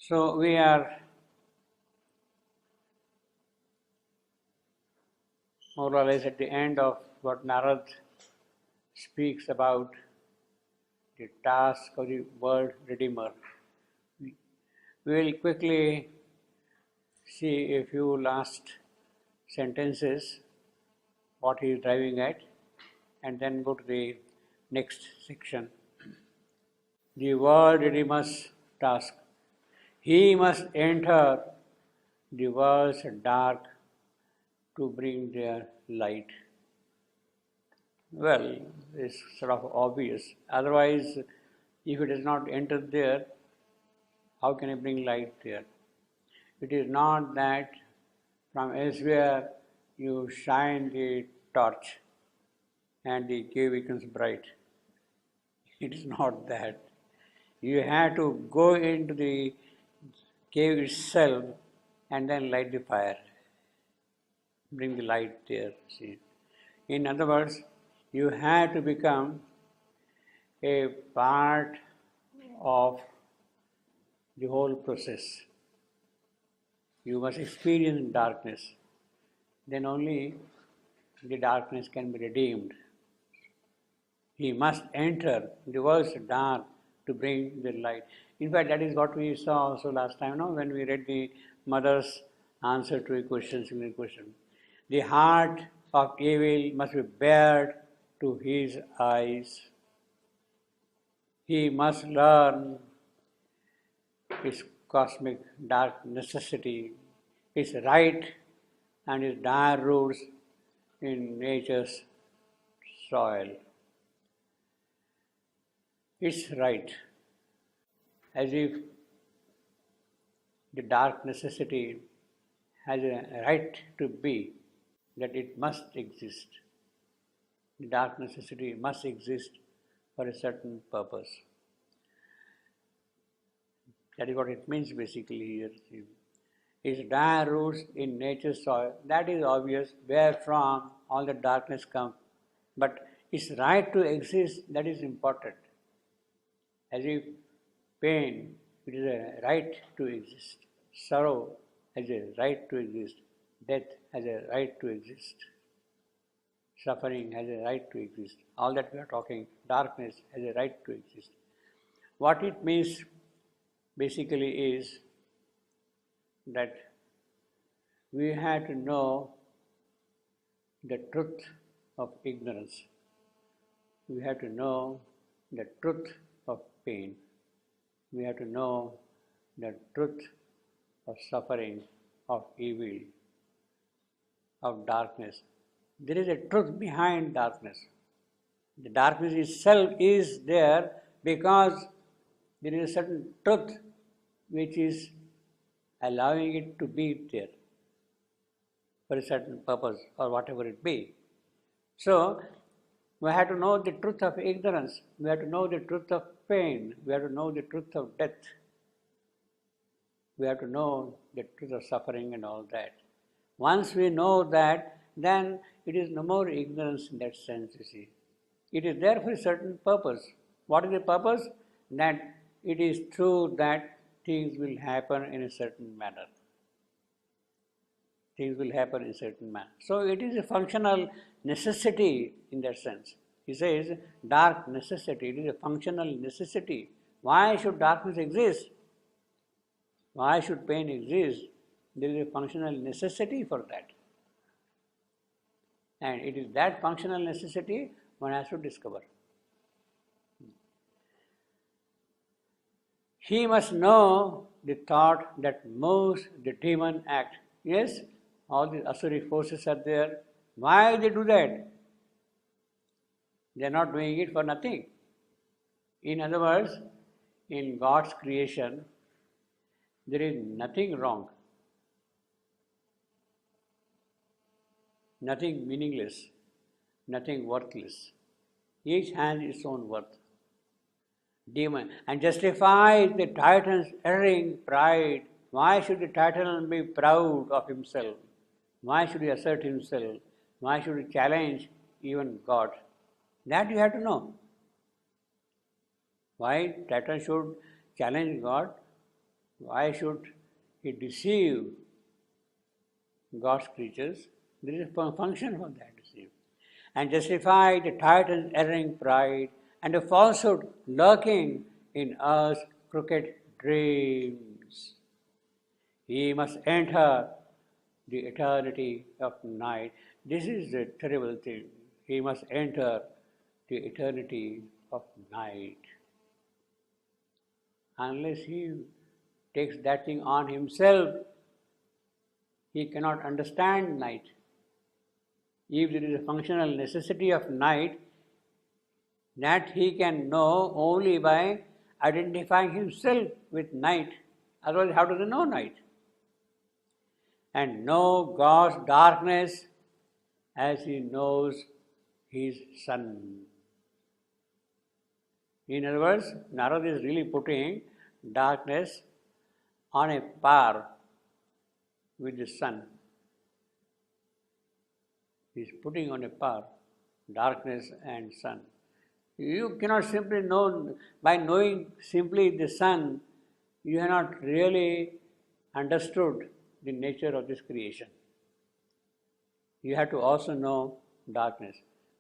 So we are more or less at the end of what Narad speaks about the task of the world Redeemer. We will quickly see a few last sentences, what he is driving at, and then go to the next section. The world Redeemer's task. He must enter the world's dark to bring their light. Well, it's sort of obvious. Otherwise, if it is not entered there, how can it bring light there? It is not that from elsewhere you shine the torch and the cave becomes bright. It is not that. You have to go into the cave itself and then light the fire. Bring the light there, see. In other words, you have to become a part of the whole process. You must experience darkness. Then only the darkness can be redeemed. He must enter the world's dark to bring the light. In fact, that is what we saw also last time, no? When we read the mother's answer to a question, single question. The heart of evil must be bared to his eyes. He must learn his cosmic dark necessity, his right and his dire roots in nature's soil. It's right, as if the dark necessity has a right to be, that it must exist. The dark necessity must exist for a certain purpose. That is what it means basically here. Its dire roots in nature's soil, that is obvious, where from all the darkness comes. But its right to exist, that is important. As if pain, it is a right to exist. Sorrow has a right to exist. Death has a right to exist. Suffering has a right to exist. All that we are talking, darkness has a right to exist. What it means basically is that we have to know the truth of ignorance. We have to know the truth of pain. We have to know the truth of suffering, of evil, of darkness. There is a truth behind darkness. The darkness itself is there because there is a certain truth which is allowing it to be there for a certain purpose or whatever it be. So, we have to know the truth of ignorance. We have to know the truth of pain. We have to know the truth of death. We have to know the truth of suffering and all that. Once we know that, then it is no more ignorance in that sense, you see. It is there for a certain purpose. What is the purpose? That it is true that things will happen in a certain manner. Things will happen in a certain manner. So it is a functional necessity in that sense. He says, dark necessity, it is a functional necessity. Why should darkness exist? Why should pain exist? There is a functional necessity for that. And it is that functional necessity one has to discover. He must know the thought that moves the demon act. Yes, all the Asuric forces are there. Why they do that? They are not doing it for nothing. In other words, in God's creation, there is nothing wrong, nothing meaningless, nothing worthless. Each has its own worth. Demon. And justify the Titan's erring pride. Why should the Titan be proud of himself? Why should he assert himself? Why should he challenge even God? That you have to know. Why Titan should challenge God? Why should he deceive God's creatures? There is a function for that deceive. And justify the Titan's erring pride and the falsehood lurking in us crooked dreams. He must enter the eternity of night. This is the terrible thing. He must enter the eternity of night. Unless he takes that thing on himself, he cannot understand night. If there is a functional necessity of night, that he can know only by identifying himself with night. Otherwise, how does he know night? And know God's darkness as he knows his sun. In other words, Narada is really putting darkness on a par with the sun. He is putting on a par darkness and sun. You cannot simply know, by knowing simply the sun, you have not really understood the nature of this creation. You have to also know darkness.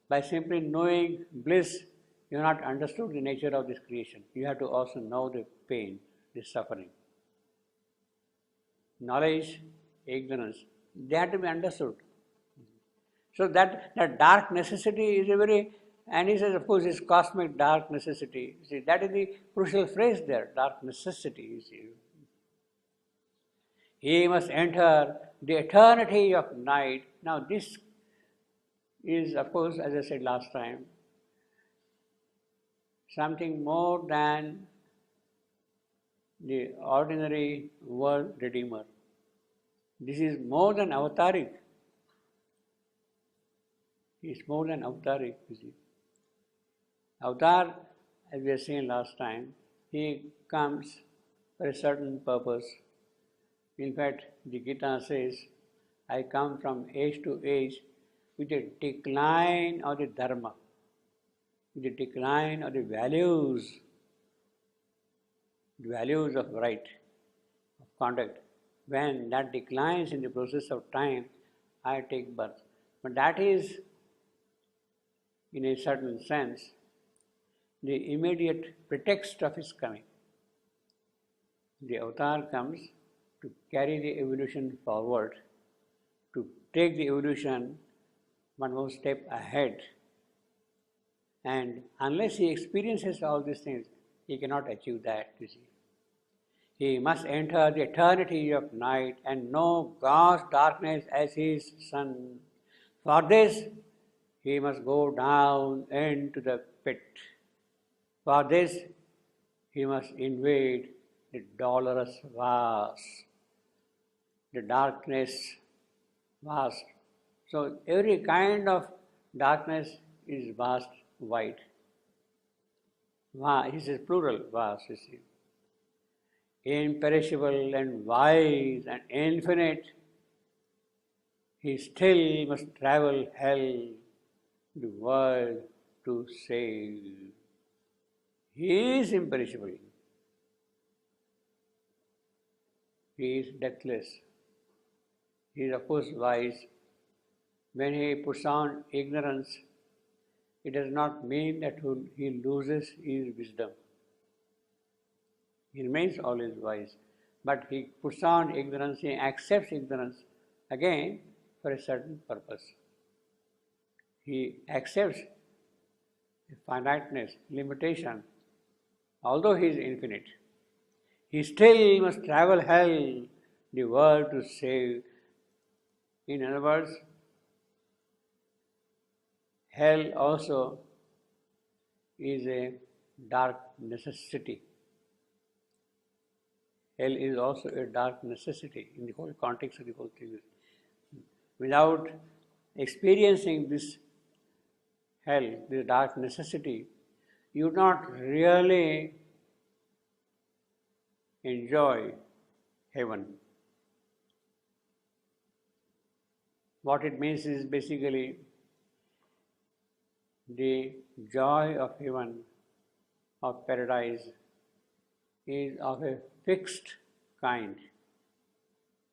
By simply knowing bliss, you have not understood the nature of this creation. You have to also know the pain, the suffering. Knowledge, ignorance, they have to be understood. So that dark necessity is a very, and he says, of course, it's cosmic dark necessity. You see, that is the crucial phrase there, dark necessity, you see. He must enter the eternity of night. Now this is, of course, as I said last time, something more than the ordinary world redeemer. This is more than avataric. It's more than avataric, you see. Avatar, as we were saying last time, he comes for a certain purpose. In fact, the Gita says, I come from age to age with a decline of the dharma, with the decline of the values of right, of conduct. When that declines in the process of time, I take birth. But that is, in a certain sense, the immediate pretext of his coming. The avatar comes to carry the evolution forward, to take the evolution one more step ahead. And unless he experiences all these things, he cannot achieve that, you see. He must enter the eternity of night and know God's darkness as his sun. For this, he must go down into the pit. For this, he must invade the dolorous vast, the darkness vast. So every kind of darkness is vast, wide. This is plural, vast, you see. Imperishable and wise and infinite, he still must travel hell, the world to save. He is imperishable. He is deathless. He is of course wise. When he puts on ignorance, it does not mean that he loses his wisdom. He remains always wise. But he puts on ignorance, he accepts ignorance again for a certain purpose. He accepts finiteness, limitation, although he is infinite. He still must travel hell, the world to save. In other words, hell also is a dark necessity. Hell is also a dark necessity in the whole context of the whole thing. Without experiencing this hell, this dark necessity, you would not really enjoy heaven. What it means is basically the joy of heaven, of paradise, is of a fixed kind.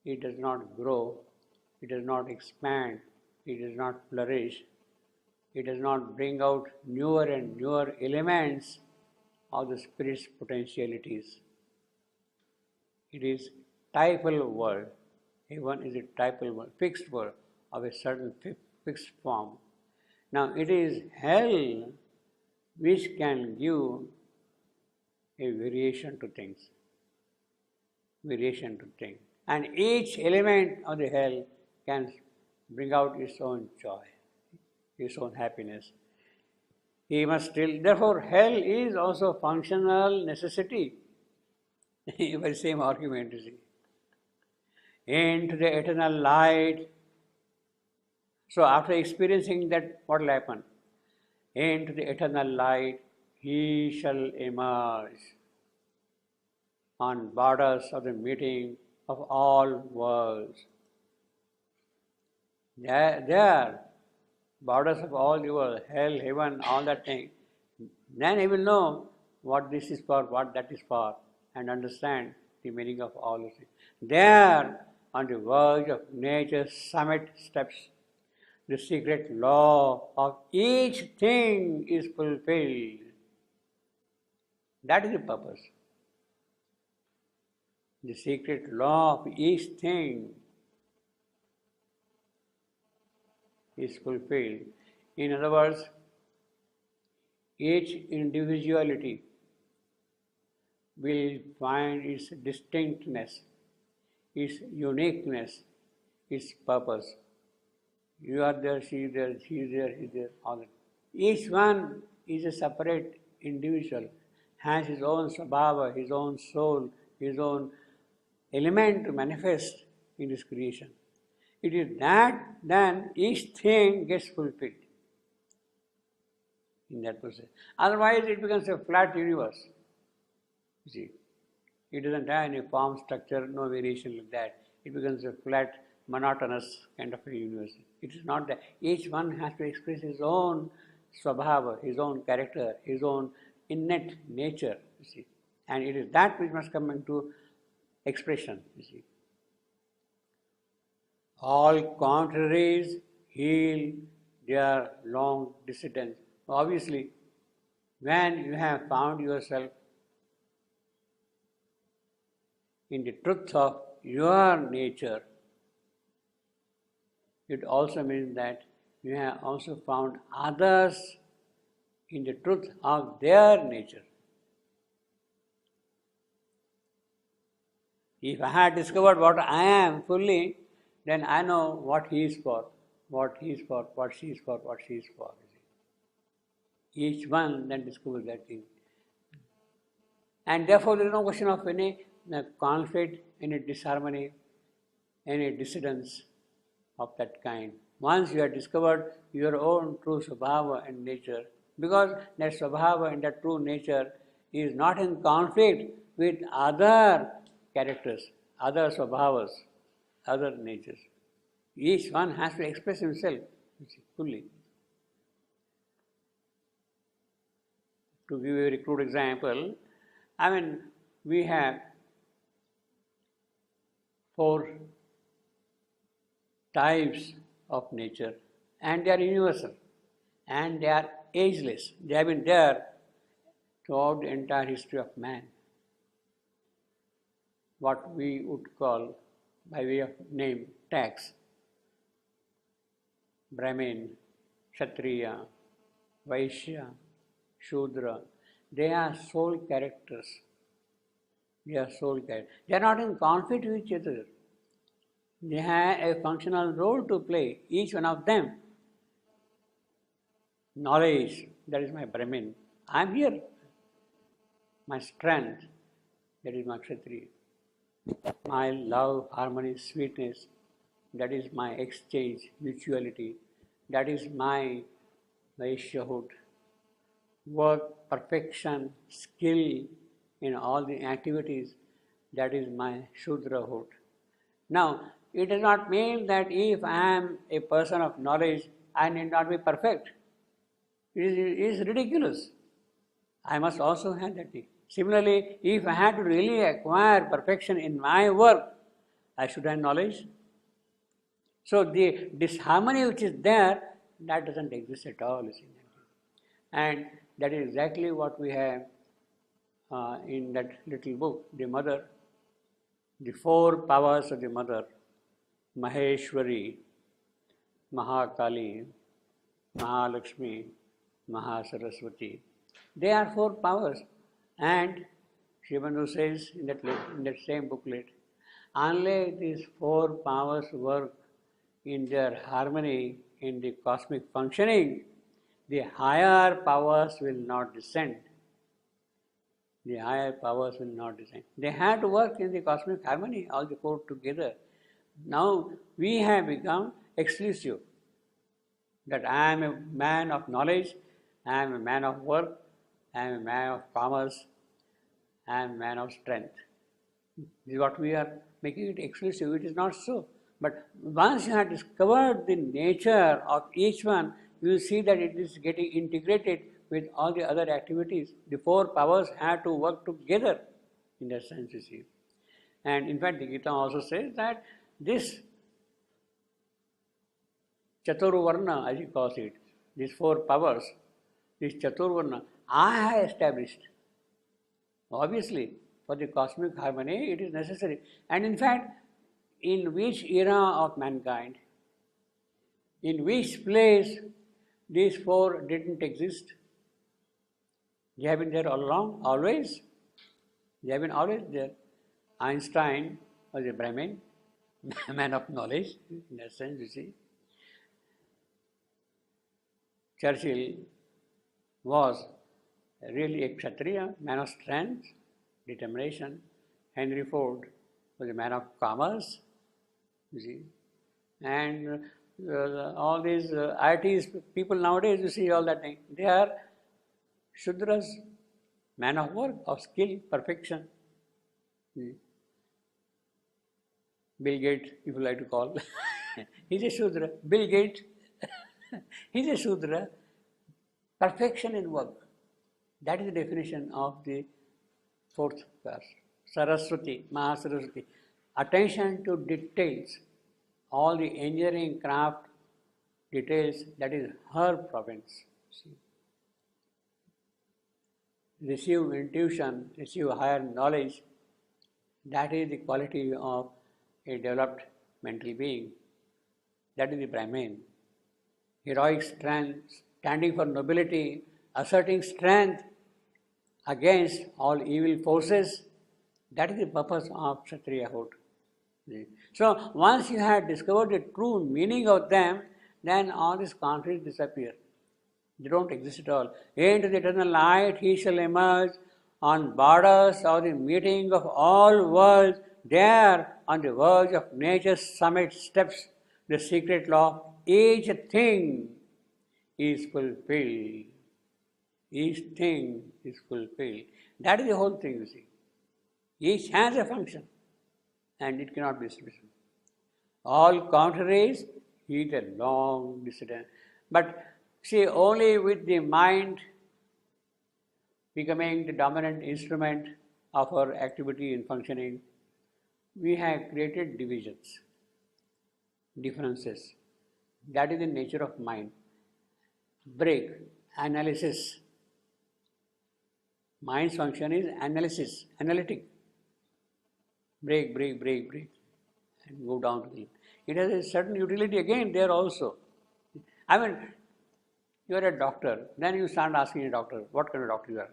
It does not grow, it does not expand, it does not flourish, it does not bring out newer and newer elements of the spirit's potentialities. It is typal world. Heaven is a typal world, fixed world of a certain fixed form. Now it is hell which can give a variation to things. Variation to things. And each element of the hell can bring out its own joy, its own happiness. He must still, therefore, hell is also functional necessity. Very same argument, you see. Into the eternal light. So, after experiencing that, what will happen? Into the eternal light, he shall emerge on borders of the meeting of all worlds. There, borders of all the world, hell, heaven, all that thing. Then he will know what this is for, what that is for, and understand the meaning of all those things. There, on the verge of nature's summit steps, the secret law of each thing is fulfilled. That is the purpose. The secret law of each thing is fulfilled. In other words, each individuality will find its distinctness, its uniqueness, its purpose. You are there, she is there, he is there, he is there, all that. Each one is a separate individual, has his own svabhava, his own soul, his own element to manifest in this creation. It is that then each thing gets fulfilled in that process. Otherwise it becomes a flat universe. You see, it doesn't have any form, structure, no variation like that. It becomes a flat, monotonous kind of a universe. It is not that. Each one has to express his own svabhava, his own character, his own innate nature, you see. And it is that which must come into expression, you see. All contraries heal their long dissidence. Obviously, when you have found yourself in the truth of your nature, it also means that you have also found others in the truth of their nature. If I had discovered what I am fully, then I know what he is for, what he is for, what she is for, what she is for. Each one then discovers that thing. And therefore there is no question of any conflict, any disharmony, any dissidence of that kind. Once you have discovered your own true svabhava and nature, because that svabhava and that true nature is not in conflict with other characters, other svabhavas, other natures. Each one has to express himself fully. To give a very crude example, we have 4 types of nature, and they are universal, and they are ageless. They have been there throughout the entire history of man. What we would call, by way of name, tags: Brahmin, Kshatriya, Vaishya, Shudra. They are soul characters. They are soul characters. They are not in conflict with each other. They have a functional role to play, each one of them. Knowledge, that is my Brahmin. I am here. My strength, that is my Kshatriya. My love, harmony, sweetness, that is my exchange, mutuality. That is my Vaishyahood. Work, perfection, skill in all the activities, that is my Shudrahood. Now, it does not mean that if I am a person of knowledge, I need not be perfect. It is ridiculous. I must also have that Similarly, if I had to really acquire perfection in my work, I should have knowledge. So the disharmony which is there, that doesn't exist at all, you see. And that is exactly what we have in that little book, The Mother, the four powers of the Mother, Maheshwari, Mahakali, Mahalakshmi, Mahasaraswati. They are four powers. And Sri Aurobindo says in that same booklet, only these four powers work in their harmony in the cosmic functioning, the higher powers will not descend. The higher powers will not descend. They have to work in the cosmic harmony, all the four together. Now we have become exclusive. That I am a man of knowledge, I am a man of work, I am a man of commerce, I am a man of strength. This is what we are making it exclusive. It is not so. But once you have discovered the nature of each one, you will see that it is getting integrated with all the other activities. The four powers have to work together in that sense, you see. And in fact, the Gita also says that this Chaturvarna, as he calls it, these four powers, this Chaturvarna, I have established. Obviously, for the cosmic harmony, it is necessary. And in fact, in which era of mankind, in which place these four didn't exist? They have been there all along, always. They have been always there. Einstein was a Brahmin, a man of knowledge, in that sense, you see. Churchill was really a Kshatriya, man of strength, determination. Henry Ford was a man of commerce, you see. And all these IITs people nowadays, you see all that thing, they are Shudras, man of work, of skill, perfection. Bill Gates, if you like to call, he's a Shudra. Bill Gates, he's a Shudra. Perfection in work. That is the definition of the fourth verse. Saraswati, Mahasaraswati. Attention to details. All the engineering craft details, that is her province. See. Receive intuition, receive higher knowledge. That is the quality of a developed mental being. That is the Brahmin. Heroic strength, standing for nobility, asserting strength against all evil forces. That is the purpose of Kshatriyahood. So once you have discovered the true meaning of them, then all these conflicts disappear. They don't exist at all. Into the eternal light he shall emerge on borders of the meeting of all worlds. There, on the verge of nature's summit steps, the secret law, each thing is fulfilled. Each thing is fulfilled. That is the whole thing, you see. Each has a function, and it cannot be switched. All contraries heat a long distance. But see, only with the mind becoming the dominant instrument of our activity and functioning, we have created divisions, differences. That is the nature of mind. Break, analysis. Mind's function is analysis, analytic. Break, and go down to it. It has a certain utility again there also. I mean, you are a doctor, then you start asking a doctor, what kind of doctor you are?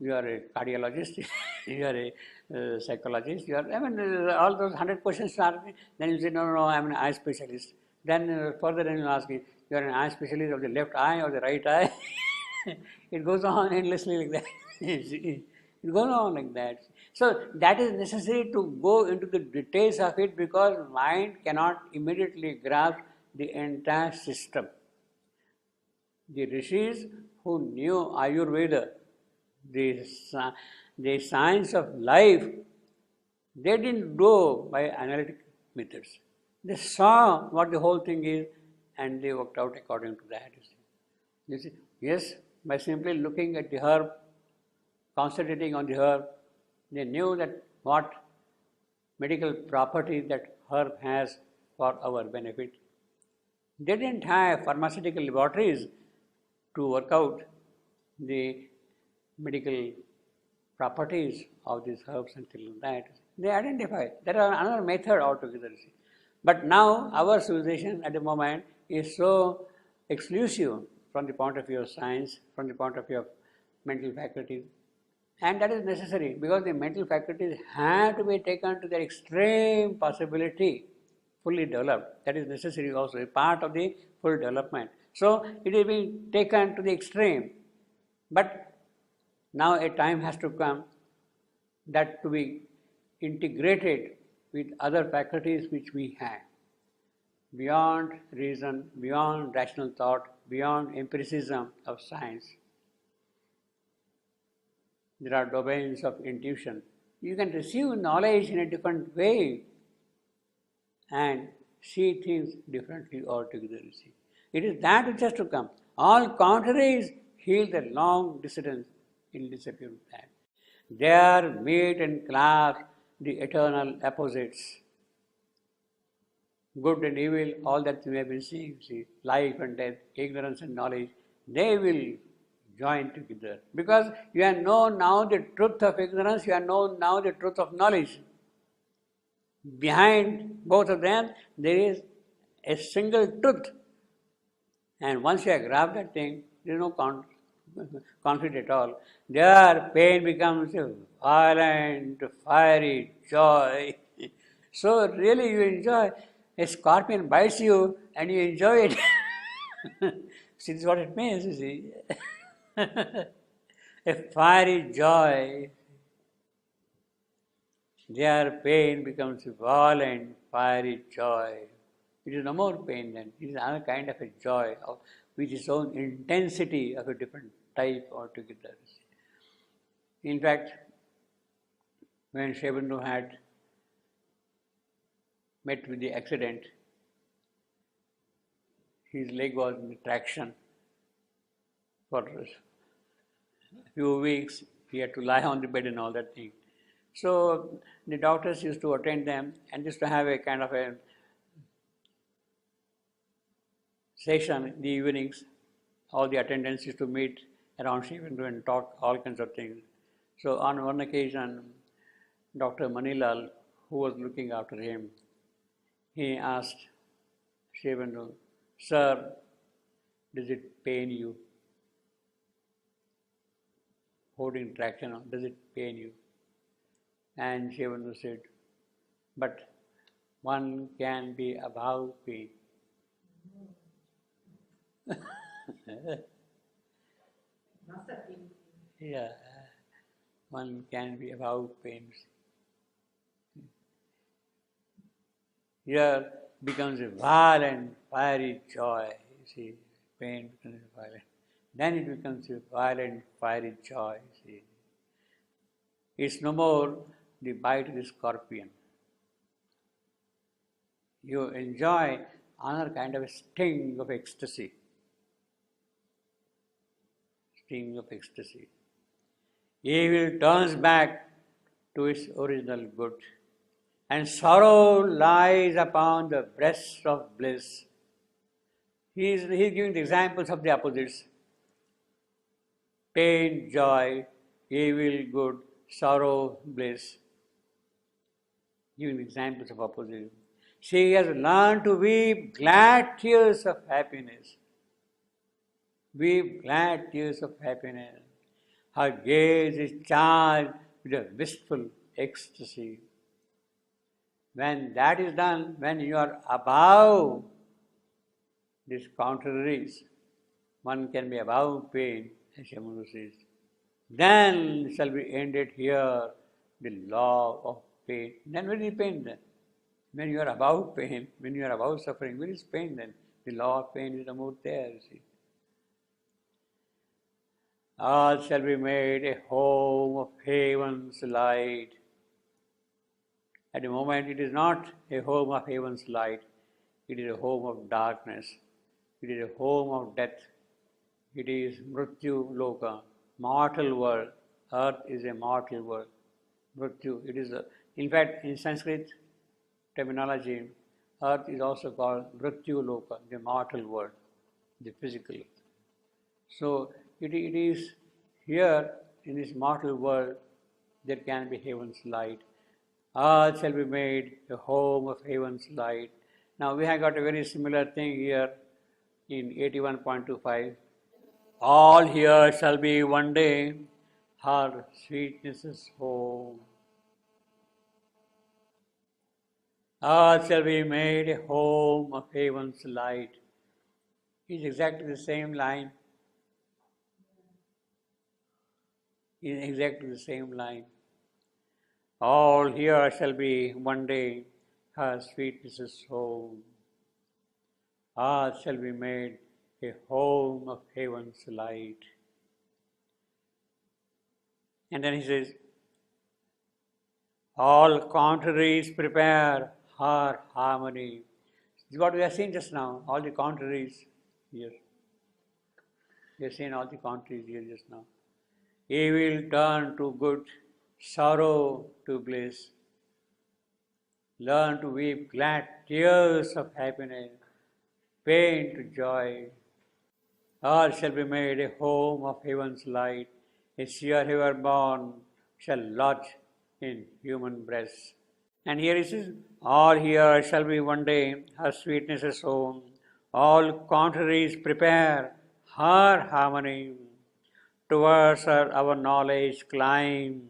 You are a cardiologist, you are a psychologist, you are, I mean, all those 100 questions you ask me, then you say, no, I am an eye specialist. Then further then you ask me, you are an eye specialist of the left eye or the right eye. It goes on endlessly like that. It goes on like that. So that is necessary to go into the details of it because mind cannot immediately grasp the entire system. The rishis who knew Ayurveda, the science of life, they didn't go by analytic methods. They saw what the whole thing is and they worked out according to that. You see, yes, by simply looking at the herb concentrating on the herb. They knew that what medical property that herb has for our benefit. They didn't have pharmaceutical laboratories to work out the medical properties of these herbs and things like that. They identify. There are another method altogether. But now our civilization at the moment is so exclusive from the point of view of science, from the point of view of mental faculties. And that is necessary because the mental faculties have to be taken to their extreme possibility, fully developed. That is necessary also, a part of the full development. So it is being taken to the extreme. But now a time has to come that to be integrated with other faculties which we have. Beyond reason, beyond rational thought, beyond empiricism of science, there are domains of intuition. You can receive knowledge in a different way and see things differently altogether. You see. It is that which has to come. All contraries heal the long dissidence in disappearing time. There meet and clasp the eternal opposites. Good and evil, all that we have been seeing, see, life and death, ignorance and knowledge, they will join together. Because you have known now the truth of ignorance, you have known now the truth of knowledge. Behind both of them, there is a single truth. And once you have grabbed that thing, there is no conflict at all. There, pain becomes a violent, fiery joy. So really you enjoy. A scorpion bites you and you enjoy it. See, this is what it means, you see. A fiery joy. Their pain becomes a violent, fiery joy. It is no more pain then. It is another kind of a joy with its own intensity of a different type altogether. In fact, when Sri Aurobindo had met with the accident, his leg was in traction for a few weeks. He had to lie on the bed and all that thing. So the doctors used to attend them and used to have a kind of a session in the evenings. All the attendants used to meet around Sri Aurobindo and talk all kinds of things. So on one occasion, Dr. Manilal, who was looking after him, he asked Sri Aurobindo, "Sir, does it pain you? Holding traction on, does it pain you?" And Sri Aurobindo said, "But one can be above pain." Yeah, one can be above pain. Here becomes a violent, fiery joy. You see, pain becomes violent. Then it becomes a violent, fiery joy. You see, it's no more the bite of the scorpion. You enjoy another kind of a sting of ecstasy. Sting of ecstasy. Evil turns back to its original good, and sorrow lies upon the breast of bliss. He is giving the examples of the opposites. Pain, joy, evil, good, sorrow, bliss. Giving examples of opposites. She has learned to weep glad tears of happiness. Weep glad tears of happiness. Her gaze is charged with a wistful ecstasy. When that is done, when you are above these contraries, one can be above pain, as Sri Aurobindo says. Then shall be ended here the law of pain. Then where is pain then? When you are above pain, when you are above suffering, where is pain then? The law of pain is no more there, you see. All shall be made a home of heaven's light. At the moment, it is not a home of heaven's light. It is a home of darkness. It is a home of death. It is Mrityu Loka, mortal world. Earth is a mortal world. Mrityu, it is in fact, in Sanskrit terminology, Earth is also called Mrityu Loka, the mortal world, the physical. So it is here in this mortal world there can be heaven's light. Earth shall be made a home of heaven's light. Now we have got a very similar thing here in 81.25. All here shall be one day her sweetness's home. Earth shall be made a home of heaven's light. It's exactly the same line. It's exactly the same line. All here shall be one day her sweetness's home. Earth shall be made a home of heaven's light. And then he says, all contraries prepare her harmony. This is what we have seen just now, all the contraries here. We have seen all the contraries here just now. Evil turn to good, sorrow to bliss. Learn to weep glad tears of happiness, pain to joy. All shall be made a home of heaven's light. A seer ever born shall lodge in human breasts. And here it says, all here shall be one day her sweetness's home. All contraries prepare her harmony. Towards her our knowledge climb,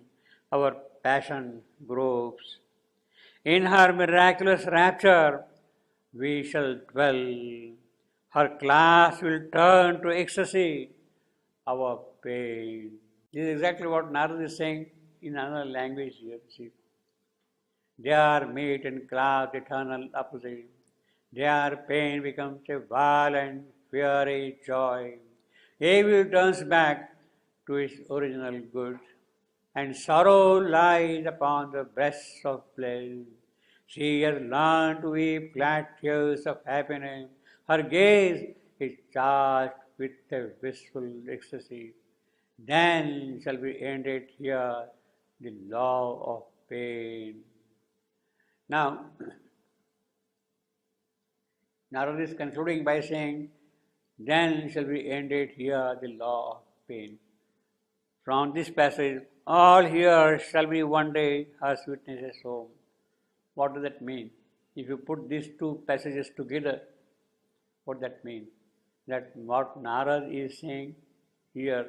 our passion gropes. In her miraculous rapture we shall dwell. Her class will turn to ecstasy, our pain. This is exactly what Narada is saying in another language here. See, their meet and class eternal opposite. Their pain becomes a violent, fiery joy. Evil turns back to its original good, and sorrow lies upon the breasts of bliss. She has learned to weep glad tears of happiness. Her gaze is charged with a wistful ecstasy. Then shall be ended here the law of pain. Now, Narada is concluding by saying, then shall be ended here the law of pain. From this passage, all here shall be one day her sweetness's home. What does that mean? If you put these two passages together, what does that mean? That what Narada is saying here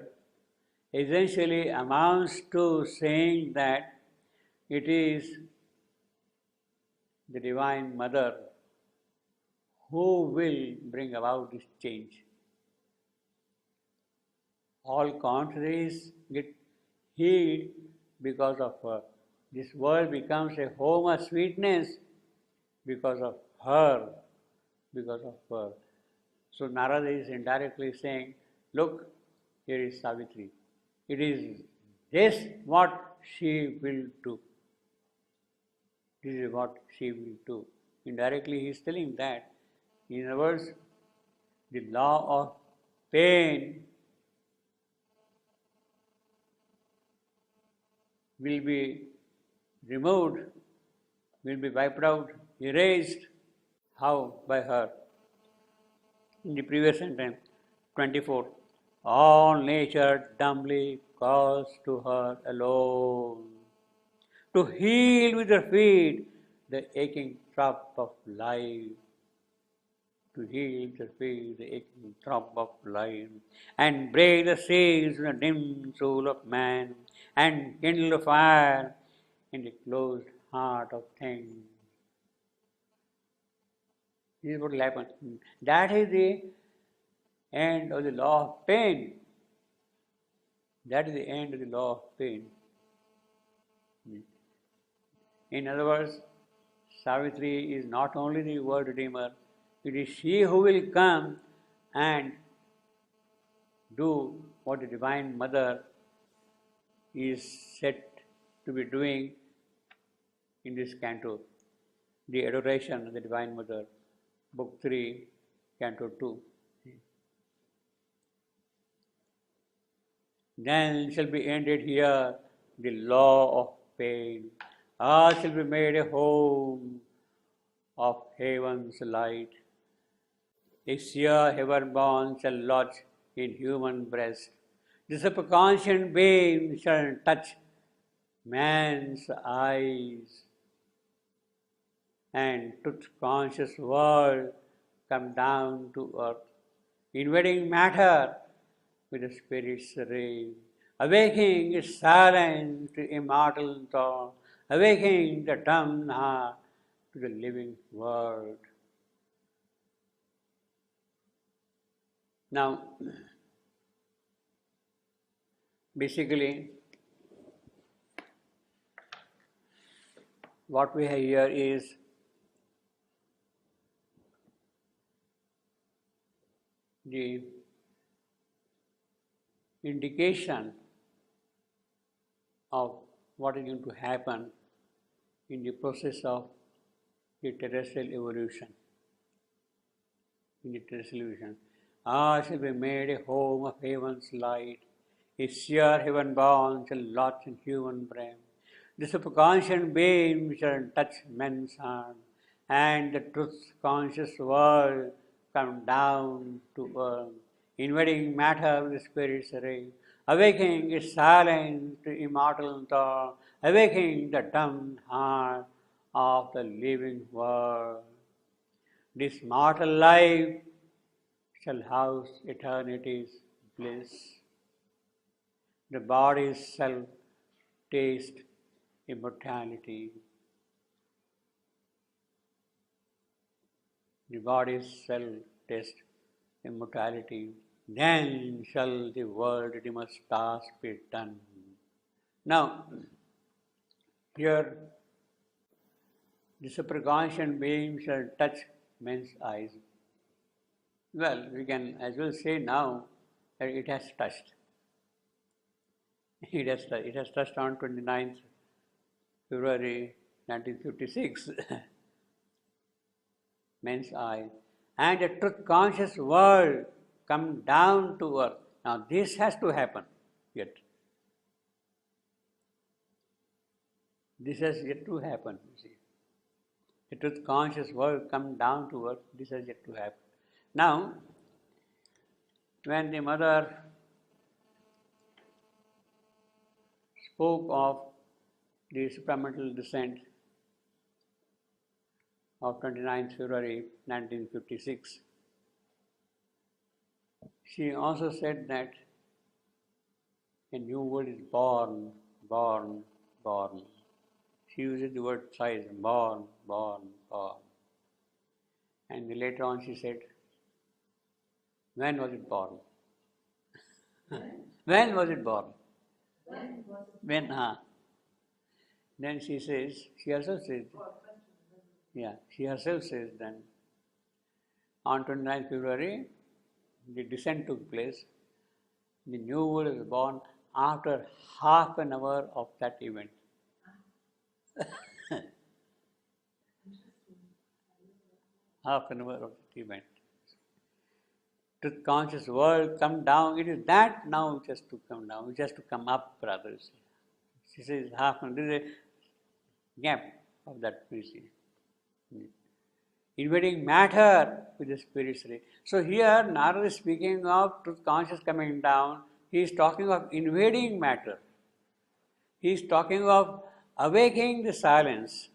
essentially amounts to saying that it is the Divine Mother who will bring about this change. All contraries get healed because of her. This world becomes a home of sweetness because of her, because of her. So Narada is indirectly saying, look, here is Savitri. It is this what she will do. This is what she will do. Indirectly he is telling that. In other words, the law of pain will be removed, will be wiped out, erased. How? By her. In the previous sentence, 24. All nature dumbly calls to her alone, to heal with her feet the aching throb of life. To heal with her feet the aching throb of life, and break the seals in the dim soul of man, and kindle a fire in the closed heart of things. This is what will happen. That is the end of the law of pain. That is the end of the law of pain. In other words, Savitri is not only the world redeemer, it is she who will come and do what the Divine Mother is said to be doing in this canto, the adoration of the Divine Mother, Book 3, Canto 2. Then shall be ended here the law of pain. All shall be made a home of heaven's light. A seer heaven born shall lodge in human breast. The subconscious beam shall touch man's eyes, and truth conscious world come down to earth, invading matter with the spirit's ray, awaking its silence to immortal thought, awaking the dumb heart to the living world. Now, basically, what we have here is the indication of what is going to happen in the process of the terrestrial evolution. In the terrestrial evolution, all shall be made a home of heaven's light. A seer heaven born shall lodge in human brain. The subconscious beam shall touch men's heart, and the truth conscious world come down to earth, invading matter with the spirit's ray, awaking its silence to immortal thought, awaking the dumb heart of the living world. This mortal life shall house eternity's bliss. The body shall taste immortality. The body shall taste immortality. Then shall the world redeemer's task be done. Now, here, the superconscious being shall touch men's eyes. Well, we can as well say now that it has touched. It has touched on 29th February 1956. Men's eye. And the truth conscious world come down to earth. Now this has to happen yet. This has yet to happen, you see. The truth conscious world come down to earth, this has yet to happen. Now, when the mother spoke of the supramental descent of 29th February 1956, she also said that a new world is born, born, born. She uses the word thrice, born, born, born. And later on she said, when was it born? When was it born? When? Then she says, she herself says, she herself says then, on 29th February, the descent took place. The new world was born after half an hour of that event. Half an hour of that event. Truth conscious world come down. It is that now which has to come down, which has to come up, brothers. She says half an hour. There is a gap of that, you see. Invading matter with the spirit's ray. So here Narada is speaking of truth conscious coming down. He is talking of invading matter. He is talking of awakening the silence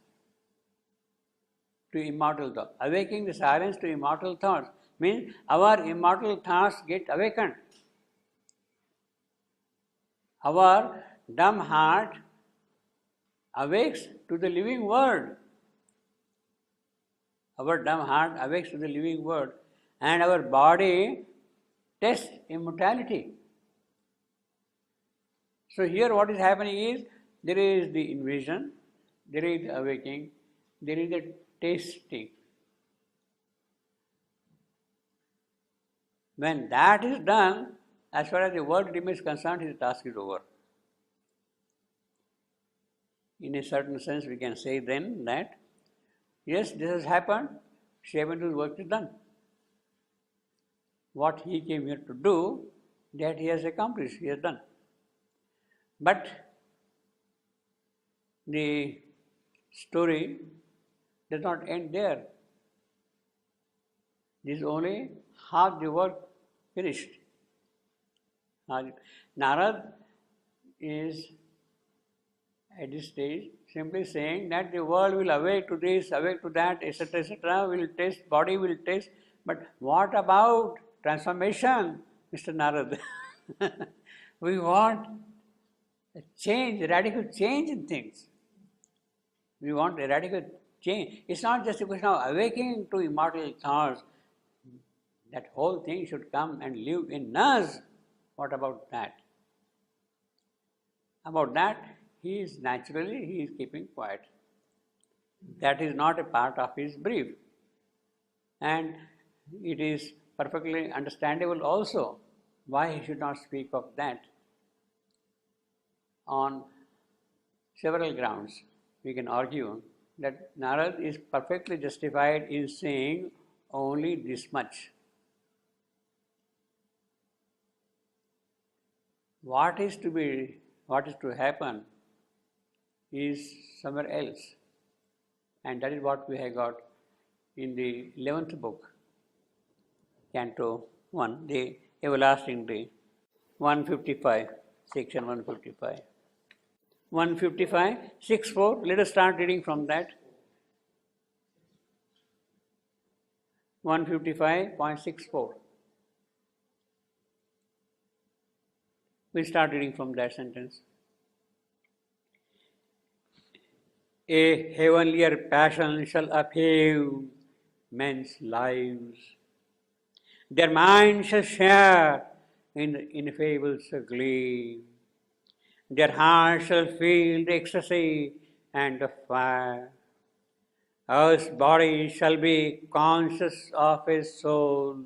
to immortal thought. Awakening the silence to immortal thoughts means our immortal thoughts get awakened. Our dumb heart awakes to the living word. Our dumb heart awakes to the living word, and our body tests immortality. So here what is happening is, there is the invasion, there is the awakening, there is the tasting. When that is done, as far as the world remains concerned, his task is over. In a certain sense, we can say then that, yes, this has happened, Shivan's work is done. What he came here to do, that he has accomplished, he has done. But the story does not end there. This is only half the work finished. Narad is at this stage simply saying that the world will awake to this, awake to that, etc., etc., will taste, body will taste. But what about transformation, Mr. Narad? We want a change, a radical change in things. We want a radical change. It's not just a question of awakening to immortal thoughts. That whole thing should come and live in us. What about that? About that, he is keeping quiet. That is not a part of his brief. And it is perfectly understandable also why he should not speak of that. On several grounds, we can argue that Narad is perfectly justified in saying only this much. What is to happen is somewhere else. And that is what we have got in the 11th book, Canto 1, the Everlasting Day, 155, section 155. 155, 6.4, let us start reading from that. 155.64. We'll start reading from that sentence. A heavenlier passion shall upheave men's lives. Their minds shall share in the ineffable glee. Their hearts shall feel the ecstasy and the fire. Earth's body shall be conscious of a soul.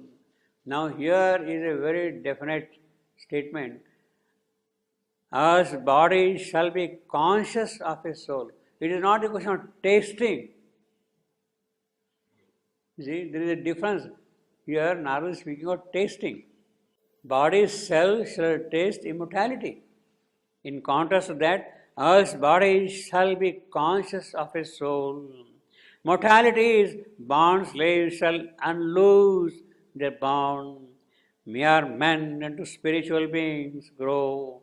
Now here is a very definite statement. Earth's body shall be conscious of a soul. It is not a question of tasting. See, there is a difference. Here Narada is speaking of tasting. Body's cells shall taste immortality. In contrast to that, Earth's body shall be conscious of a soul. Mortality is born slaves shall unloose their bond. Mere men unto spiritual beings grow,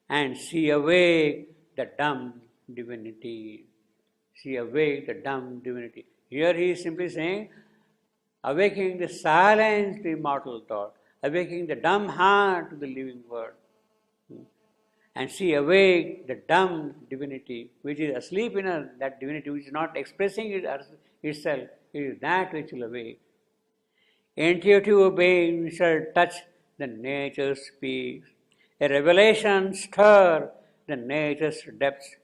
and see awake the dumb divinity. See awake the dumb divinity. Here he is simply saying, awakening the silence to immortal thought, awakening the dumb heart to the living word. And see awake the dumb divinity, which is asleep in us, that divinity which is not expressing itself, it is that which will awake. Intuitive being shall touch the nature's peaks. A revelation stir the nature's depths.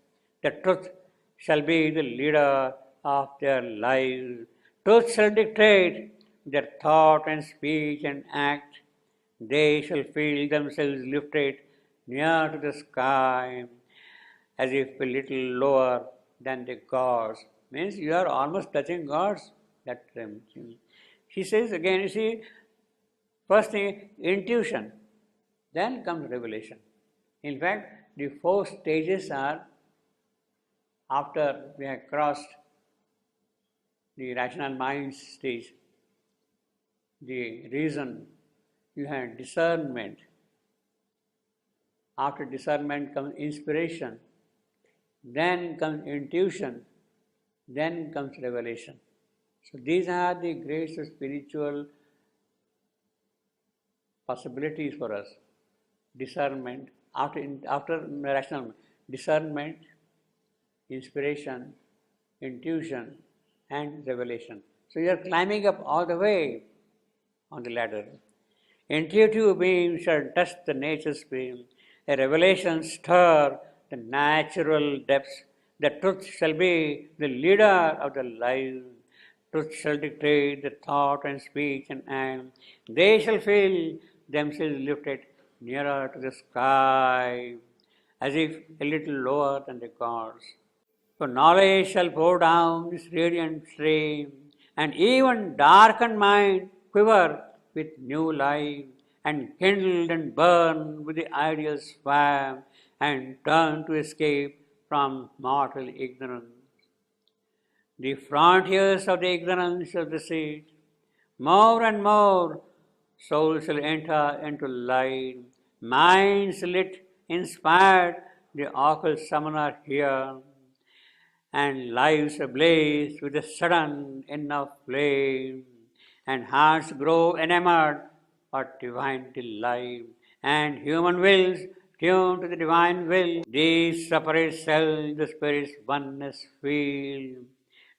The truth shall be the leader of their lives. Truth shall dictate their thought and speech and act. They shall feel themselves lifted near to the sky, as if a little lower than the gods. Means you are almost touching gods. That she says again, you see, first thing, intuition, then comes revelation. In fact, the 4 stages are, after we have crossed the rational mind stage, the reason, you have discernment. After discernment comes inspiration, then comes intuition, then comes revelation. So these are the great spiritual possibilities for us. Discernment, after rational, discernment, inspiration, intuition, and revelation. So you are climbing up all the way on the ladder. Intuitive being shall touch the nature's beam. A revelation stir the natural depths. The truth shall be the leader of the life. Truth shall dictate the thought and speech and act. They shall feel themselves lifted nearer to the sky, as if a little lower than the gods. So knowledge shall pour down this radiant stream, and even darkened mind quiver with new life, and kindled and burn with the ideal's fire, and turn to escape from mortal ignorance. The frontiers of the ignorance of the seed, more and more souls shall enter into light, minds lit, inspired, the occult summoner here, and lives ablaze with a sudden enough flame, and hearts grow enamored of divine delight, and human wills tuned to the divine will. These separate cells, the spirit's oneness feel.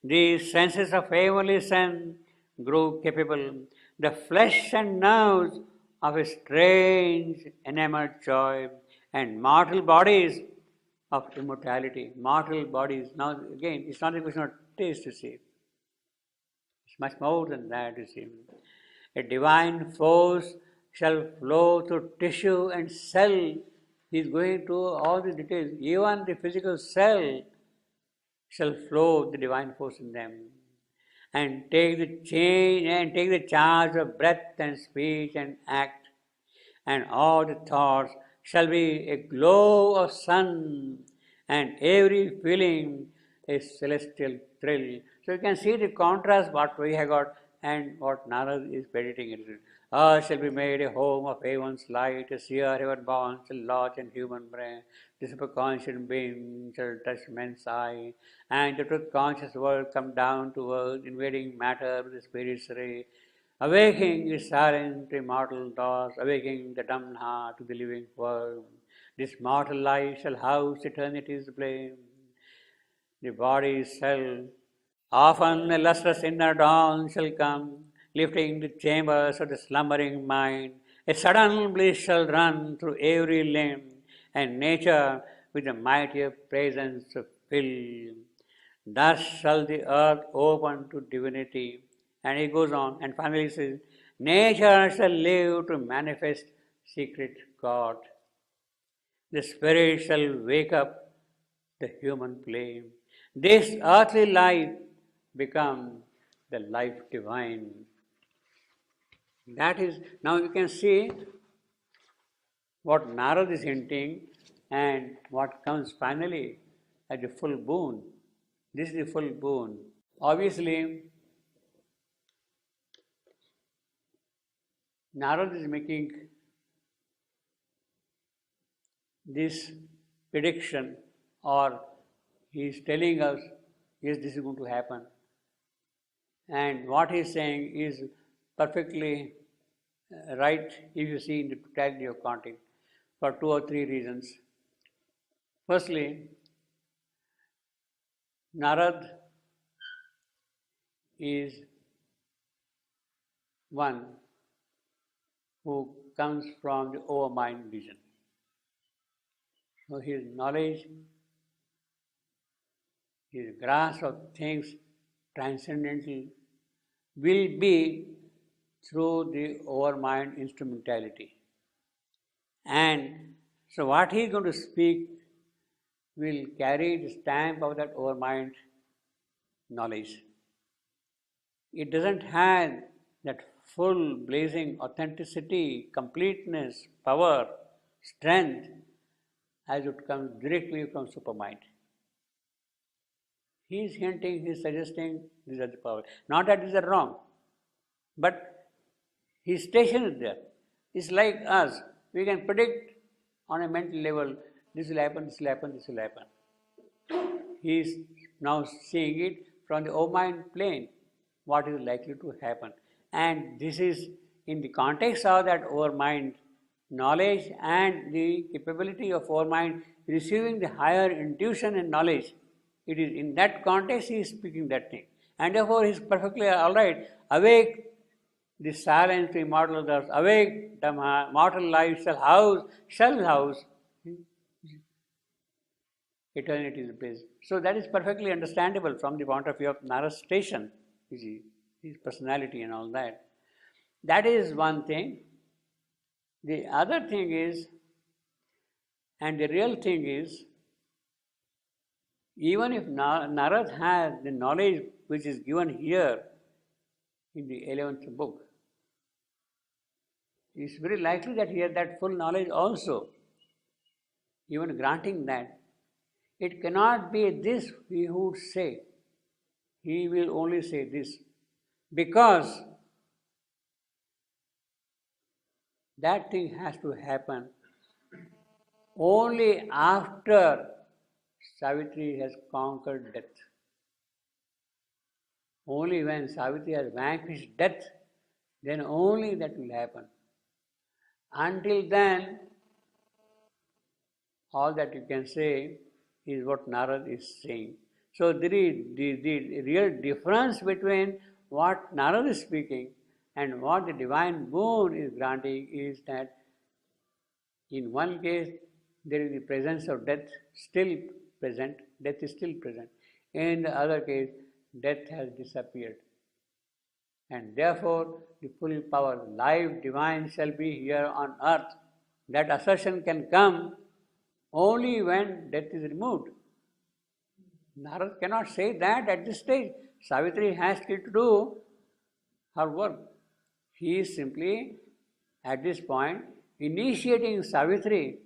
These senses of heavenly sense grow capable, the flesh and nerves of a strange enamored joy, and mortal bodies of immortality, mortal bodies. Now, again, it's not a question of taste, you see. It's much more than that, you see. A divine force shall flow through tissue and cell. He's going to all the details. Even the physical cell shall flow the divine force in them, and take the charge of breath and speech and act, and all the thoughts shall be a glow of sun, and every feeling a celestial thrill. So you can see the contrast what we have got and what Narad is predicting it. Earth shall be made a home of heaven's light, a seer heaven born shall lodge in human brain. The superconscious being shall touch men's eye, and the truth conscious world come down to earth, invading matter with the spirit's ray. Awaking the silent immortal thoughts, awaking the dumb heart to the living world. This mortal life shall house eternity's flame. The body shall often the lustrous inner dawn shall come, lifting the chambers of the slumbering mind. A sudden bliss shall run through every limb, and nature with the mightier presence fill. Thus shall the earth open to divinity. And he goes on and finally says, nature shall live to manifest secret God. The spirit shall wake up the human flame. This earthly life become the life divine. That is, now you can see what Narad is hinting and what comes finally as the full boon. This is the full boon. Obviously, Narad is making this prediction, or he is telling us, yes, this is going to happen. And what he is saying is perfectly right if you see in the totality of context for 2 or 3 reasons. Firstly, Narad is one who comes from the overmind vision. So his knowledge, his grasp of things transcendental will be through the overmind instrumentality. And so what he is going to speak will carry the stamp of that overmind knowledge. It doesn't have that full blazing authenticity, completeness, power, strength as it comes directly from supermind. He is hinting, he is suggesting these are the power. Not that these are wrong, but his station is there. It's like us. We can predict on a mental level, this will happen, this will happen, this will happen. He is now seeing it from the overmind plane, what is likely to happen. And this is in the context of that overmind knowledge and the capability of overmind receiving the higher intuition and knowledge. It is in that context he is speaking that thing. And therefore he is perfectly all right. Awake the silence to immortal thus, awake the mortal life shall house eternity's bliss. So that is perfectly understandable from the point of view of Narad's station, you see, his personality and all that. That is one thing. The other thing is, and the real thing is, even if Narad has the knowledge which is given here in the 11th book, it's very likely that he has that full knowledge also. even granting that, it cannot be this he would say. He will only say this. Because that thing has to happen only after Savitri has conquered death. Only when Savitri has vanquished death, then only that will happen. Until then, all that you can say is what Narad is saying. So the real difference between what Narad is speaking and what the divine boon is granting is that in one case there is the presence of death still present, death is still present. In the other case, death has disappeared. And therefore, the full power, life divine shall be here on earth. That assertion can come only when death is removed. Narad cannot say that at this stage. Savitri has still to do her work. He is simply, at this point, initiating Savitri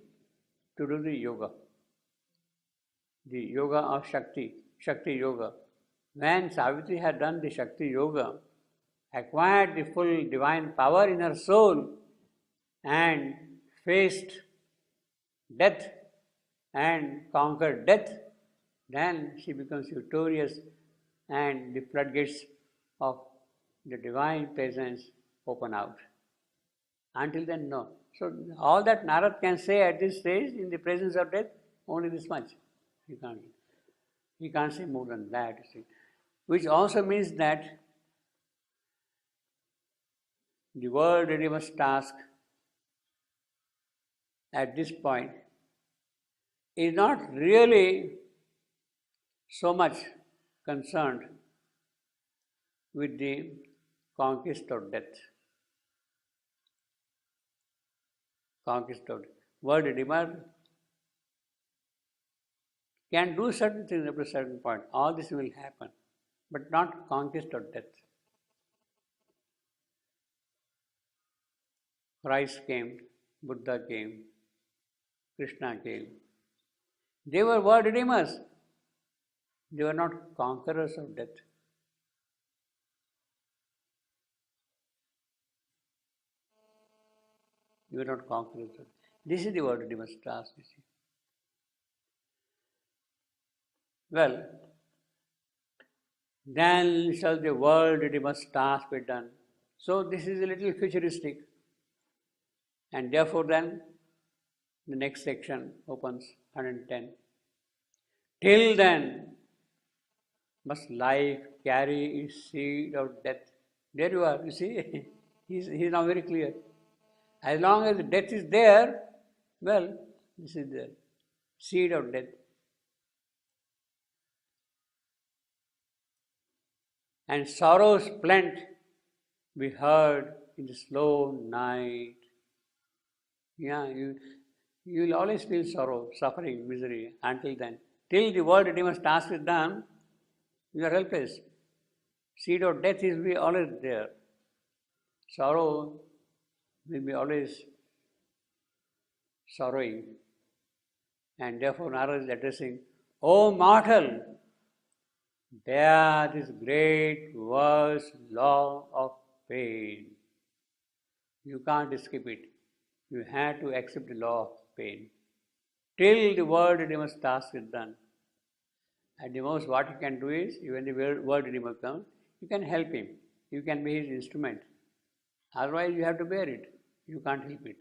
to do the yoga of Shakti, Shakti Yoga. When Savitri had done the Shakti Yoga, acquired the full divine power in her soul, and faced death and conquered death, then she becomes victorious and the floodgates of the divine presence open out. Until then, no. So all that Narad can say at this stage in the presence of death, only this much. He can't say more than that, which also means that the world redeemer's task at this point is not really so much concerned with the conquest of death. Conquest of death. World Redeemer can do certain things up to a certain point. All this will happen, but not conquest of death. Christ came, Buddha came, Krishna came. They were world redeemers. They were not conquerors of death. They were not conquerors of death. This is the world redeemer's task, you see. Well, then shall the world redeemer's task be done. So this is a little futuristic. And therefore then, the next section opens 110. Till then, must life carry its seed of death. There you are, you see, he's now very clear. As long as death is there, well, this is the seed of death. And sorrow's plaint be heard in the slow night. Yeah, you will always feel sorrow, suffering, misery until then. Till the world redeemer's task is done, you are helpless. Seed of death will be always there. Sorrow will be always sorrowing. And therefore Narada is addressing, O mortal, bear this great world's law of pain. You can't escape it. You have to accept the law of pain. Till the world redeemer's task is done. At the most, what you can do is, when the world redeemer comes, you can help him. You can be his instrument. Otherwise, you have to bear it. You can't help it.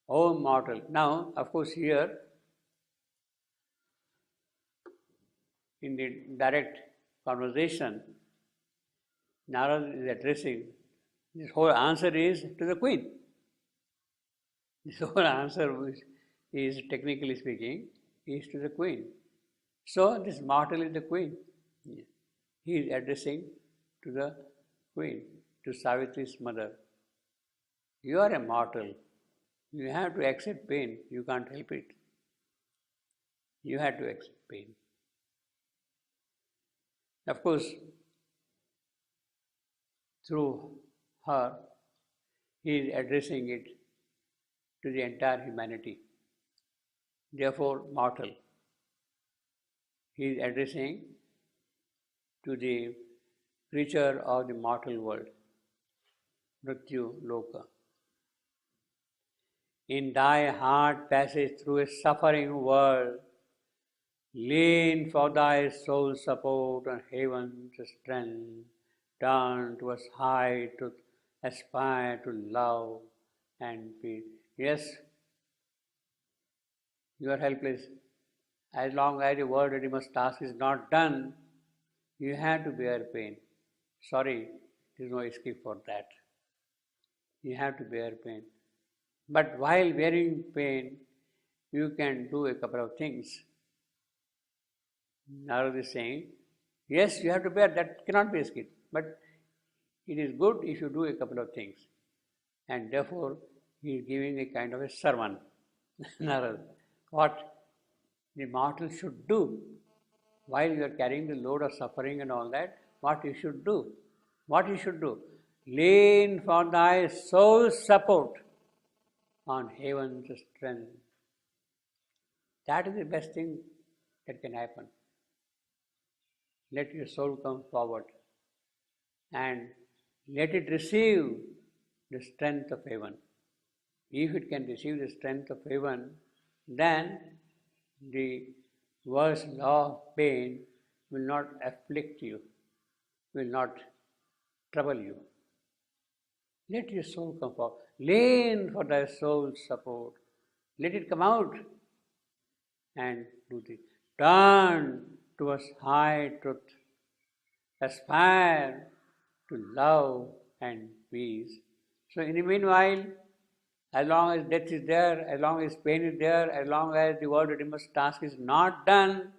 Oh, mortal. Now, of course, here, in the direct conversation, Narada is addressing, this whole answer is to the queen. This whole answer is, technically speaking, is to the queen. So this mortal is the queen. He is addressing to the queen, to Savitri's mother. You are a mortal. You have to accept pain. You can't help it. You have to accept pain. Of course, through her, he is addressing it to the entire humanity. therefore mortal. He is addressing to the creature of the mortal world, Mrityu Loka. In thy hard passage through a suffering world, lean for thy soul's support on heaven's strength, turn towards high truth, aspire to love and peace. Yes, you are helpless. As long as the world readiness task is not done, you have to bear pain. Sorry, there is no escape for that. You have to bear pain. But while bearing pain, you can do a couple of things. Narada is saying, yes, you have to bear, that cannot be escaped. But it is good if you do a couple of things. And therefore, he is giving a kind of a sermon. Narada, what the mortal should do while you are carrying the load of suffering and all that, what you should do. What you should do? Lean for thy soul's support on heaven's strength. That is the best thing that can happen. Let your soul come forward and let it receive the strength of heaven. If it can receive the strength of heaven, then the world's law of pain will not afflict you, will not trouble you. Let your soul come forward. Lean for thy soul's support. Let it come out and do this. Turn towards high truth. Aspire to love and peace. So in the meanwhile, as long as death is there, as long as pain is there, as long as the world readiness task is not done,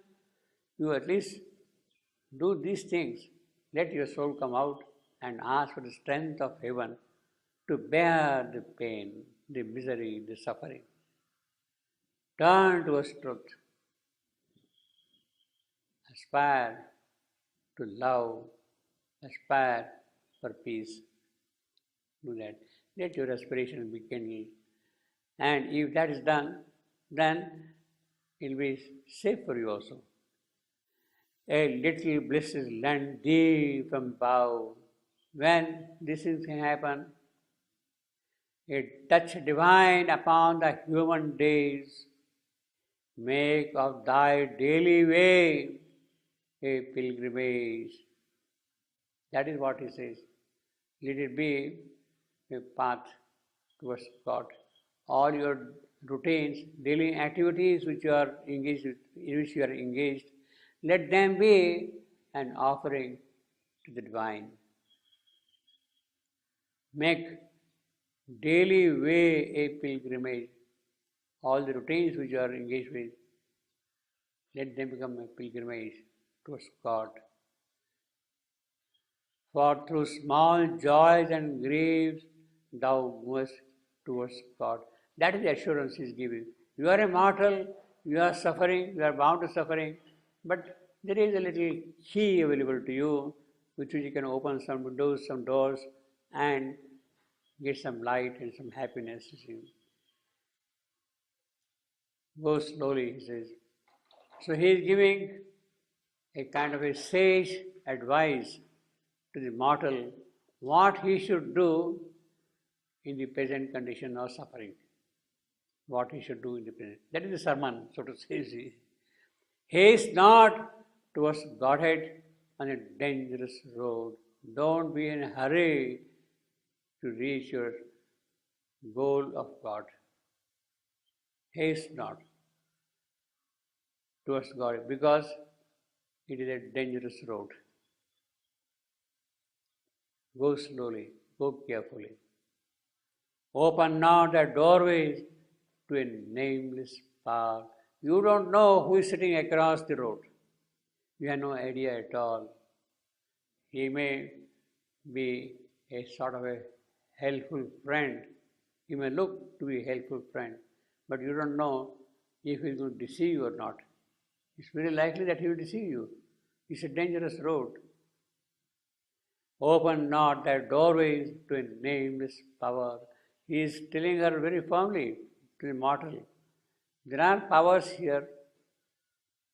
you at least do these things. Let your soul come out and ask for the strength of heaven to bear the pain, the misery, the suffering. Turn towards truth. Aspire to love, aspire for peace. Do that. Let your aspiration be kindled. And if that is done, then it will be safe for you also. A little bliss is lent thee from above. When these things can happen, a touch divine upon the human days, make of thy daily way a pilgrimage. That is what he says. Let it be a path towards God. All your routines, daily activities which you are engaged with, in which you are engaged, let them be an offering to the divine. Make daily way a pilgrimage. All the routines which you are engaged with, let them become a pilgrimage towards God. For through small joys and griefs, thou movest towards God. That is the assurance he is giving. You are a mortal, you are suffering, you are bound to suffering, but there is a little key available to you, with which you can open some windows, some doors, and get some light and some happiness. Go slowly, he says. So he is giving a kind of a sage advice to the mortal what he should do in the present condition of suffering. What he should do in the present. That is the sermon, so to say. Haste not towards Godhead on a dangerous road. Don't be in a hurry to reach your goal of God. Haste not towards God, because it is a dangerous road. Go slowly, go carefully. Open not the doorways to a nameless power. You don't know who is sitting across the road. You have no idea at all. He may be a sort of a helpful friend. He may look to be a helpful friend, but you don't know if he is going to deceive you or not. It's very likely that he will deceive you. It's a dangerous road. Open not thy doorways to a nameless power. He is telling her very firmly to the mortal, There are powers here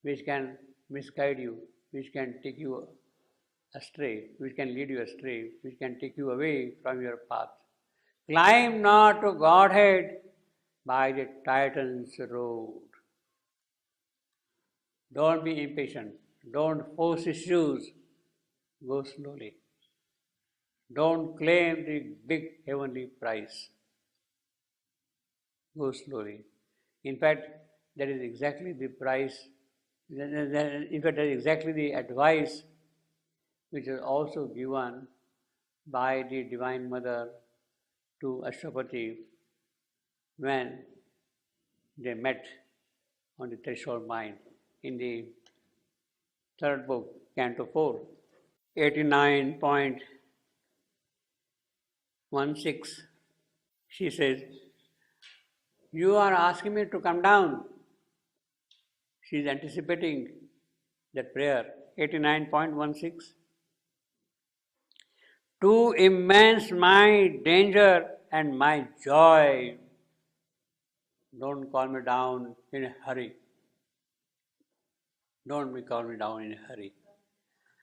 which can misguide you, which can take you astray, which can lead you astray, which can take you away from your path. Climb not to Godhead by the Titan's road. Don't be impatient. Don't force issues. Go slowly. Don't claim the big heavenly prize. Go slowly. In fact, that is exactly the price. In fact, that is exactly the advice which is also given by the Divine Mother to Ashwapati when they met on the threshold mine in the third book, Canto 4, 89.16. She says, "You are asking me to come down." She is anticipating that prayer, 89.16. "Too immense my danger and my joy. Don't call me down in a hurry. Don't call me down in a hurry.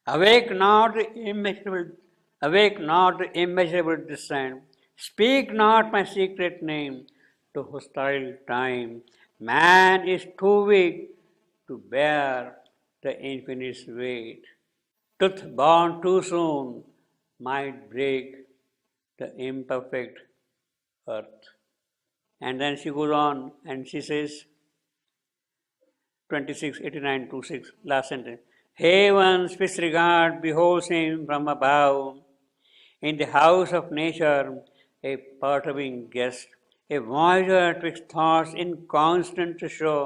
Awake not the immeasurable descent. Speak not my secret name to hostile time. Man is too weak to bear the infinite's weight. Truth born too soon might break the imperfect earth." And then she goes on and she says, 26:89-26, last sentence. "Heaven's fixed regard beholds him from above. In the house of nature, a perturbing guest, a voyager twixt thoughts inconstant to show,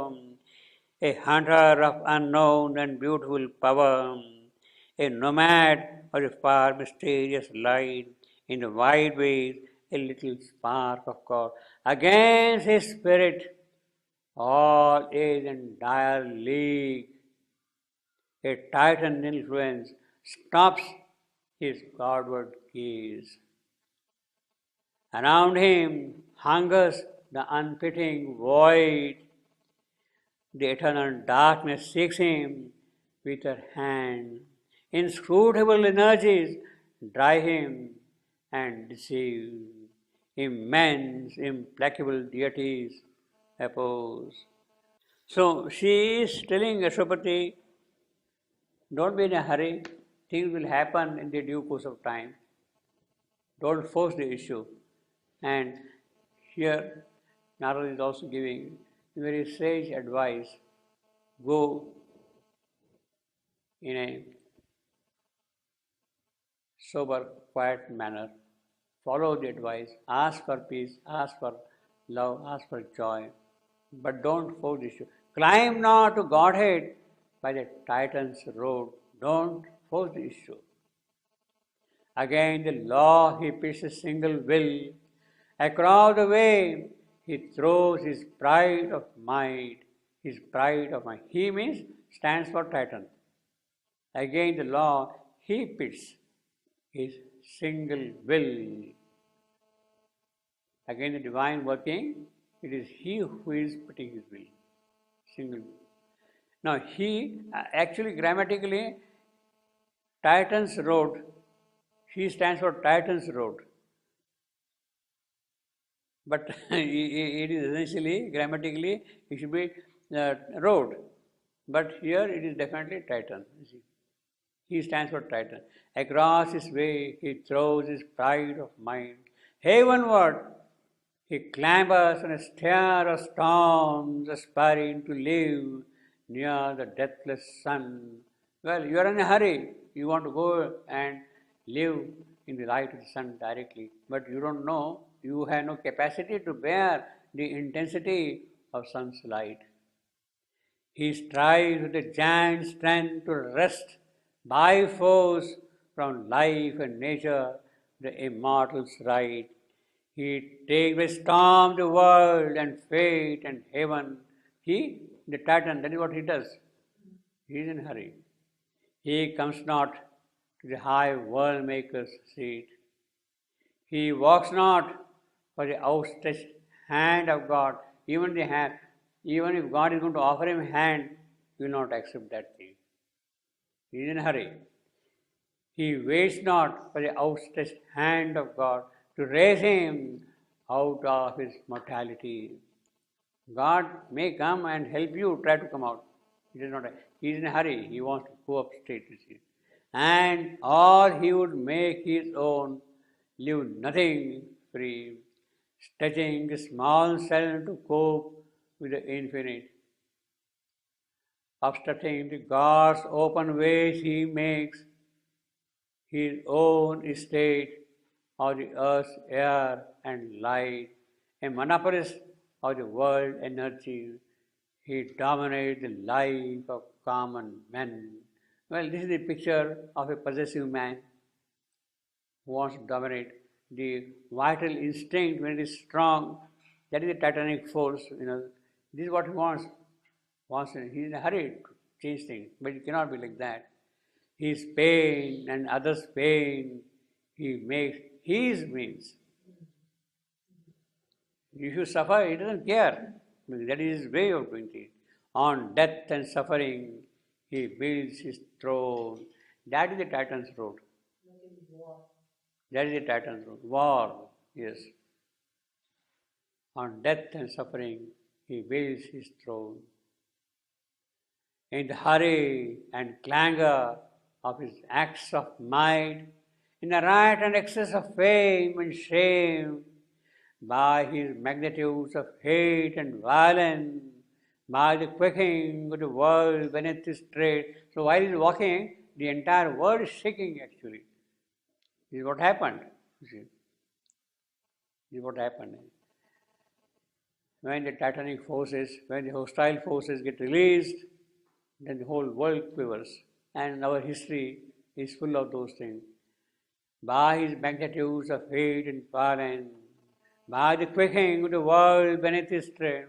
a hunter of unknown and beautiful power, a nomad of a far mysterious light, in the wide ways a little spark of God. Against his spirit all is in dire league. A Titan influence stops his Godward gaze. Around him hungers the unpitying void. The eternal darkness seeks him with her hand. Inscrutable energies drive him and deceive. Immense, implacable deities oppose. So she is telling Ashwapati, don't be in a hurry. Things will happen in the due course of time. Don't force the issue. And here Narada is also giving very sage advice. Go in a sober, quiet manner. Follow the advice. Ask for peace, ask for love, ask for joy. But don't force the issue. Climb not to Godhead by the Titan's road. Don't force the issue. Again, the law, he pits a single will. Across the way, he throws his pride of might. His pride of might. He means stands for Titan. Again, the law, he pits his single will. Again, the divine working, it is he who is putting his will. Single will. Now, he, actually grammatically, Titan's road, he stands for Titan's road. But it is essentially, grammatically, it should be road. But here it is definitely Titan. You see. He stands for Titan. Across his way, he throws his pride of mind. Heavenward, he clambers on a stair of storms, aspiring to live near the deathless sun. Well, you are in a hurry. You want to go and live in the light of the sun directly. But you don't know, you have no capacity to bear the intensity of sun's light. He strives with a giant strength to wrest by force from life and nature the immortal's right. He takes by storm the world and fate and heaven. He, the Titan, that is what he does. He is in a hurry. He comes not to the high world maker's seat. He walks not for the outstretched hand of God, even the hand. Even if God is going to offer him a hand, he will not accept that thing. He is in a hurry. He waits not for the outstretched hand of God to raise him out of his mortality. God may come and help you try to come out. It is not. He is in a hurry. He wants to go up straight, you see. And all he would make his own, leave nothing free, stretching a small self to cope with the infinite. Obstructing the God's open ways, he makes his own estate of the earth's air and light, a monopolist of the world energy. He dominates the life of common men. Well, this is the picture of a possessive man who wants to dominate. The vital instinct, when it is strong, that is the titanic force. This is what he wants. He is in a hurry to change things, but it cannot be like that. His pain and others' pain, he makes his means. If you suffer, he doesn't care. That is his way of doing things. On death and suffering, he builds his throne. That is the Titan's road. That is the Titan's road. War, yes. On death and suffering, he builds his throne. In the hurry and clangor of his acts of might, in the riot and excess of fame and shame, by his magnitudes of hate and violence, by the quaking of the world beneath his tread. So while he is walking, the entire world is shaking actually. This is what happened. You see. This is what happened. When the titanic forces, when the hostile forces get released, then the whole world quivers. And our history is full of those things. By his magnitudes of hate and violence, by the quaking of the world beneath his tread,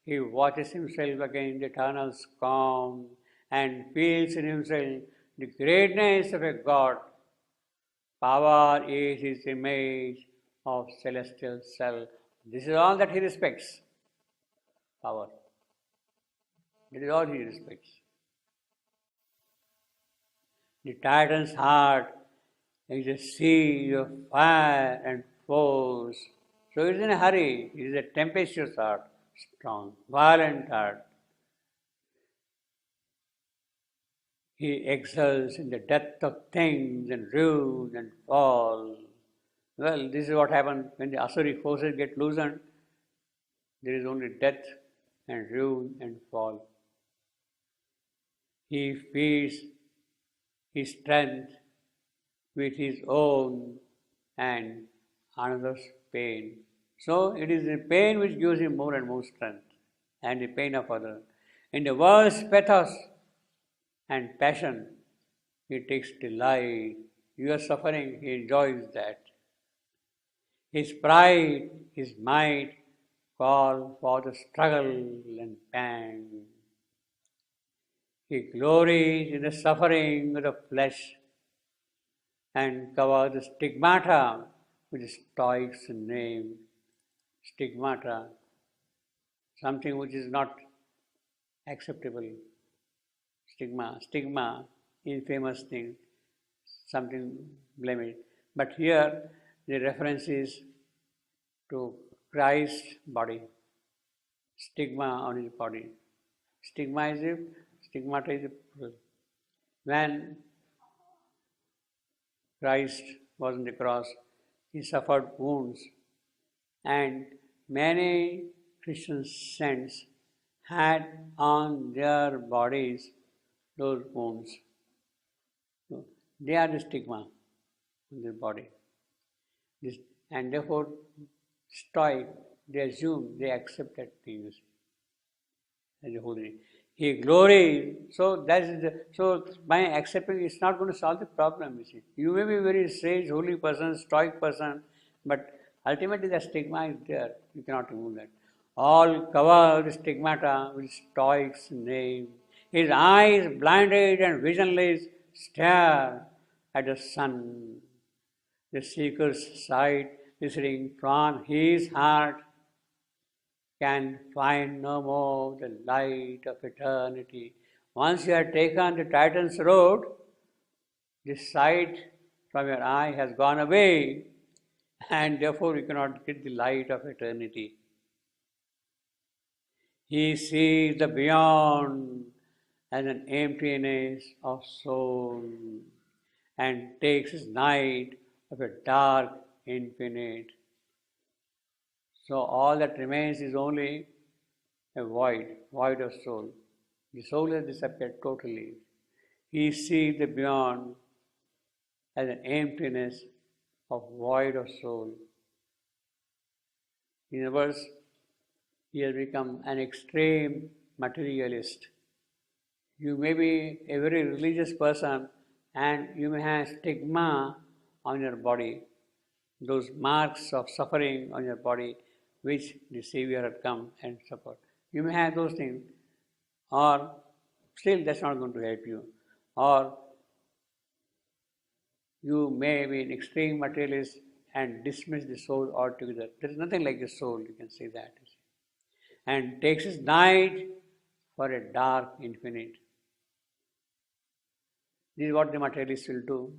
he watches himself against the eternal calm and feels in himself the greatness of a God. Power is his image of celestial self. This is all that he respects. Power. This is all he respects. The Titan's heart is a sea of fire and force. So it is in a hurry. It is a tempestuous heart, strong, violent heart. He excels in the depth of things and ruin and fall. Well, this is what happens when the Asuric forces get loosened. There is only death and ruin and fall. He feeds his strength with his own and another's pain. So it is the pain which gives him more and more strength, and the pain of others. In the world's pathos and passion, he takes delight. You are suffering, he enjoys that. His pride, his might call for the struggle and pang. He glories in the suffering of the flesh and covers the stigmata which the Stoics name. Stigmata, something which is not acceptable. Stigma is famous thing, something blemish. But here the reference is to Christ's body, stigma on his body. Stigmata is a, when Christ was on the cross, he suffered wounds, and many Christian saints had on their bodies those wounds. So they are the stigma on their body. And therefore, Stoic, they assume, they accept that thing as a holy. He glories. So that is so by accepting, it's not going to solve the problem. You see, you may be a very sage, holy person, Stoic person, but ultimately the stigma is there. You cannot remove that. All cover the stigmata with Stoic's name. His eyes, blinded and visionless, stare at the sun. The seeker's sight issuing from his heart can find no more the light of eternity. Once you have taken the Titan's road, the sight from your eye has gone away, and therefore you cannot get the light of eternity. He sees the beyond as an emptiness of soul and takes his night of a dark infinite. So all that remains is only a void of soul. The soul has disappeared totally. He sees the beyond as an emptiness of void of soul. In other words, he has become an extreme materialist. You may be a very religious person and you may have stigma on your body, those marks of suffering on your body which the Savior had come and suffered. You may have those things, or still that's not going to help you. Or you may be an extreme materialist and dismiss the soul altogether. There is nothing like the soul, you can say that. And takes his night for a dark infinite. This is what the materialist will do.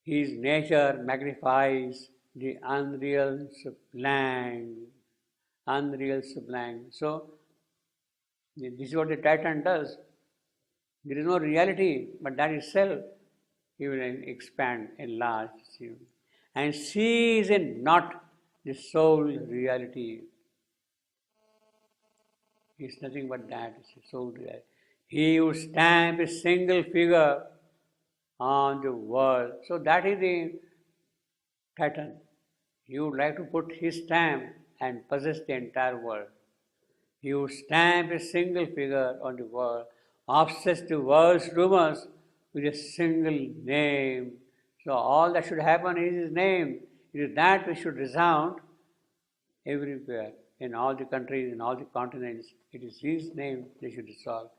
His nature magnifies the unreal sublime. Unreal sublime. So, this is what the Titan does. There is no reality, but that itself he will expand, enlarge, and sees in not the soul reality. It's nothing but that, it's the soul reality. He would stamp a single figure on the world. So that is the Titan. He would like to put his stamp and possess the entire world. He would stamp a single figure on the world, obsess the world's rumors with a single name. So all that should happen is his name. It is that which should resound everywhere, in all the countries, in all the continents. It is his name they should resolve.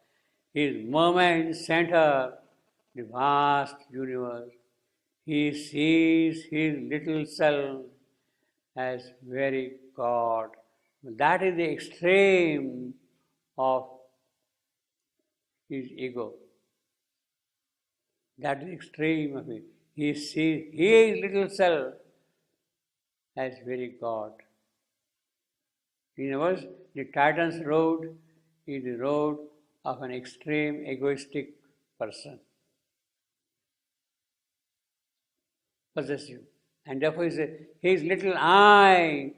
His moment center, the vast universe. He sees his little self as very God. That is the extreme of his ego. That is the extreme of it. He sees his little self as very God. In other words, the Titan's road is the road of an extreme egoistic person. Possessive. And therefore his little I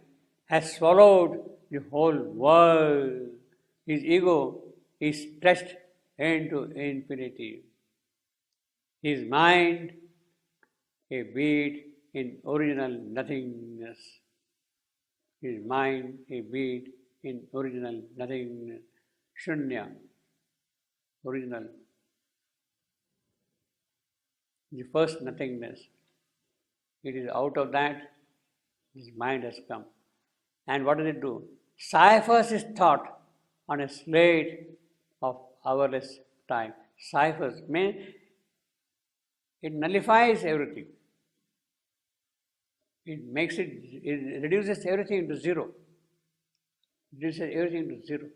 has swallowed the whole world. His ego is stretched into infinity. His mind a beat in original nothingness. His mind a beat in original nothingness. Shunya. Original. The first nothingness. It is out of that his mind has come. And what does it do? Ciphers his thought on a slate of hourless time. Ciphers means it nullifies everything. It reduces everything into zero. Reduces everything to zero.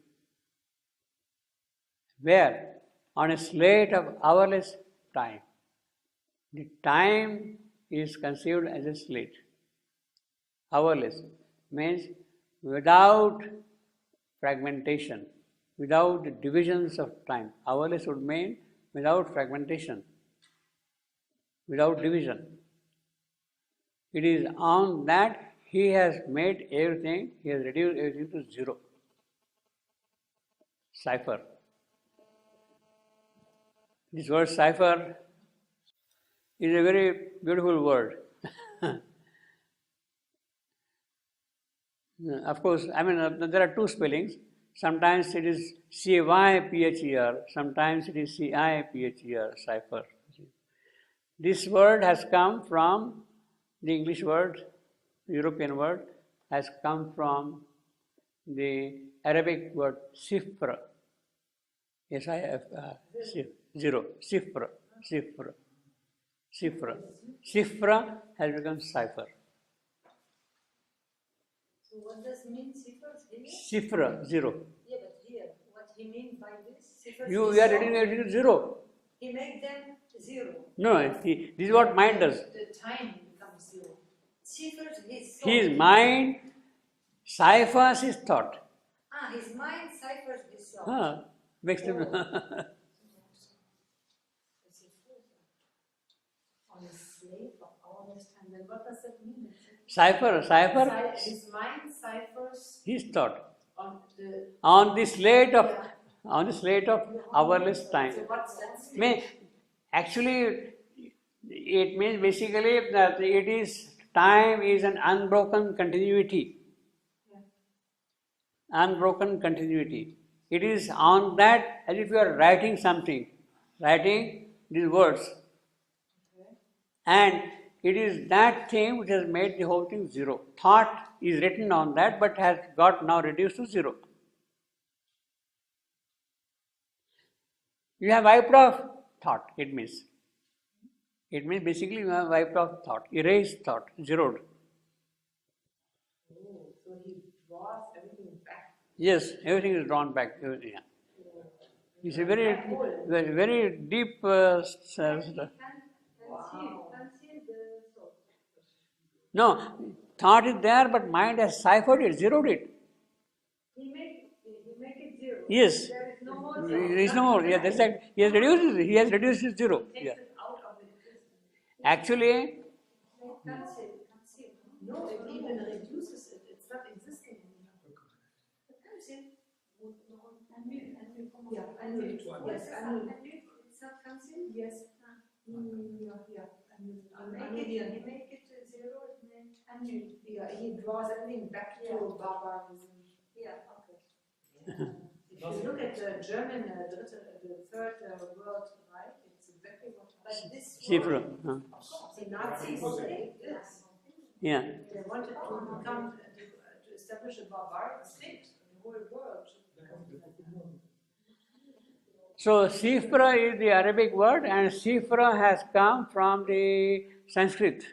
Where? On a slate of hourless time. The time is conceived as a slate. Hourless means without fragmentation, without the divisions of time. Hourless would mean without fragmentation, without division. It is on that he has made everything, he has reduced everything to zero. Cipher. This word cipher is a very beautiful word. Of course, there are two spellings. Sometimes it is C-Y-P-H-E-R, sometimes it is C-I-P-H-E-R, cipher. This word has come from the English word, the European word, has come from the Arabic word sifra. Zero, sifra. Sifra has become cipher. So what does mean Sifra? Sifra, zero. Yeah, but here, what he means by this? Sifra You are reading it zero. He makes them zero. No, this is what mind does. The time becomes zero. Sifra is His mind ciphers his thought. His mind ciphers his thought. Makes him. On a slave of honest hand. Then what does that mean? Cipher. His mind ciphers his thought on the slate of hourless time. So what's that? Actually, it means basically that it is time is an unbroken continuity. Unbroken continuity. It is on that as if you are writing something, writing these words. And it is that thing which has made the whole thing zero. Thought is written on that but has got now reduced to zero. You have wiped off thought, it means. It means basically you have wiped off thought, erased thought, zeroed. So he draws everything back. Yes, everything is drawn back. Yeah. It's a very deep No, thought is there, but mind has ciphered it, zeroed it. He make it zero. Yes. There is no more. There is no more. Yeah, that's like he has reduced it zero. Yeah. Out of it. Actually, No, it even reduces it. It's not existing anymore. Yeah, yes, it's not cancelled. Yes. He make it zero. He draws everything back to barbarism. Yeah. Okay. If you look at the German, the third world, right? It's exactly what. But this Sifra. the Nazis say this. Yeah. They wanted to become to establish a barbaric state in the whole world. So Sifra is the Arabic word, and Sifra has come from the Sanskrit.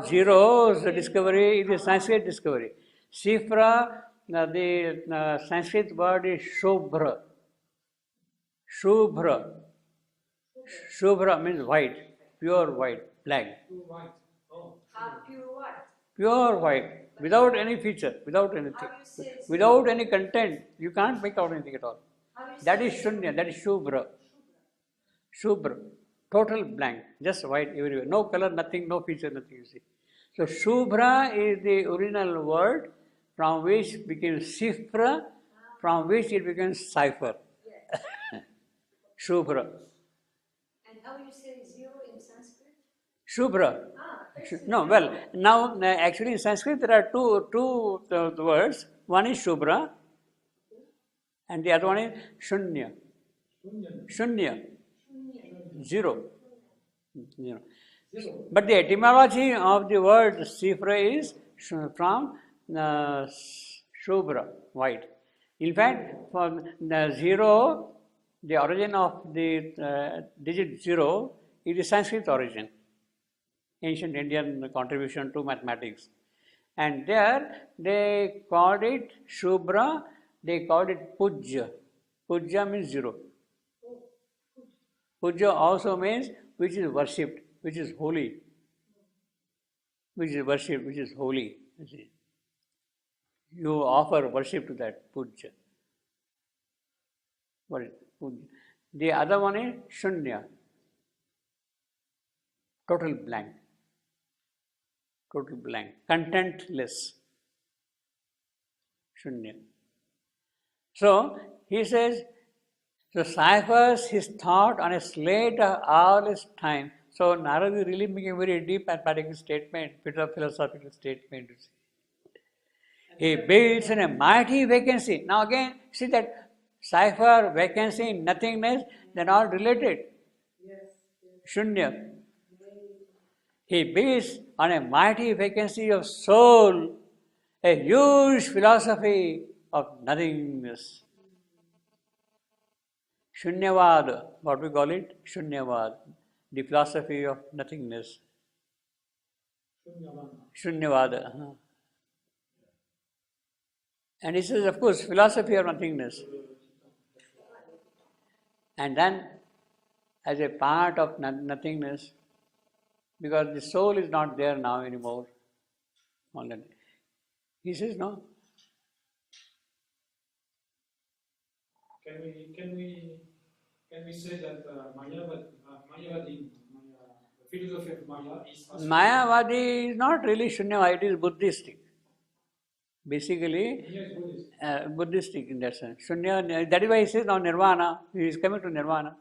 Zero's discovery is the Sanskrit discovery. Sifra, the Sanskrit word is Shubhra. Shubhra. Shubhra means white, pure white, black. Pure white. Pure white, without any feature, without anything, without any content. You can't make out anything at all. That is Shunya, that is Shubhra. Shubhra, total blank, just white everywhere. No color, nothing, no feature, nothing you see. So Shubhra is the original word from which became Sifra, from which it became cipher. Shubhra. And how you say zero in Sanskrit? Shubhra. No, well, now actually in Sanskrit there are two words. One is Shubhra and the other one is Shunya. Shunya. Zero. But the etymology of the word Sifra is from Shubhra, white. In fact, for the zero, the origin of the digit zero is the Sanskrit origin. Ancient Indian contribution to mathematics. And there they called it Shubhra, they called it Pujya. Pujya means zero. Pujya also means which is worshipped, which is holy. Which is worshipped, which is holy. You offer worship to that Pujya. What is Pujya? The other one is Shunya. Total blank. Total blank, contentless, Shunya. So he says, so ciphers his thought on a slate of hourless time. So Narada is really making a very deep mathematical statement, philosophical statement. He builds in a mighty vacancy. Now again, see that cipher, vacancy, nothingness, they're all related. Shunya. He builds on a mighty vacancy of soul, a huge philosophy of nothingness. Shunyavad, what we call it? Shunyavad, the philosophy of nothingness. Shunyavad. And this is, of course, philosophy of nothingness. And then, as a part of nothingness, because the soul is not there now anymore, he says, no. Can we say that Mayavadi, the philosophy of Maya is Mayavadi is not really Shunyavadi, it is Buddhistic. Basically, Buddhistic in that sense. Shunya, that is why he says now Nirvana, he is coming to Nirvana.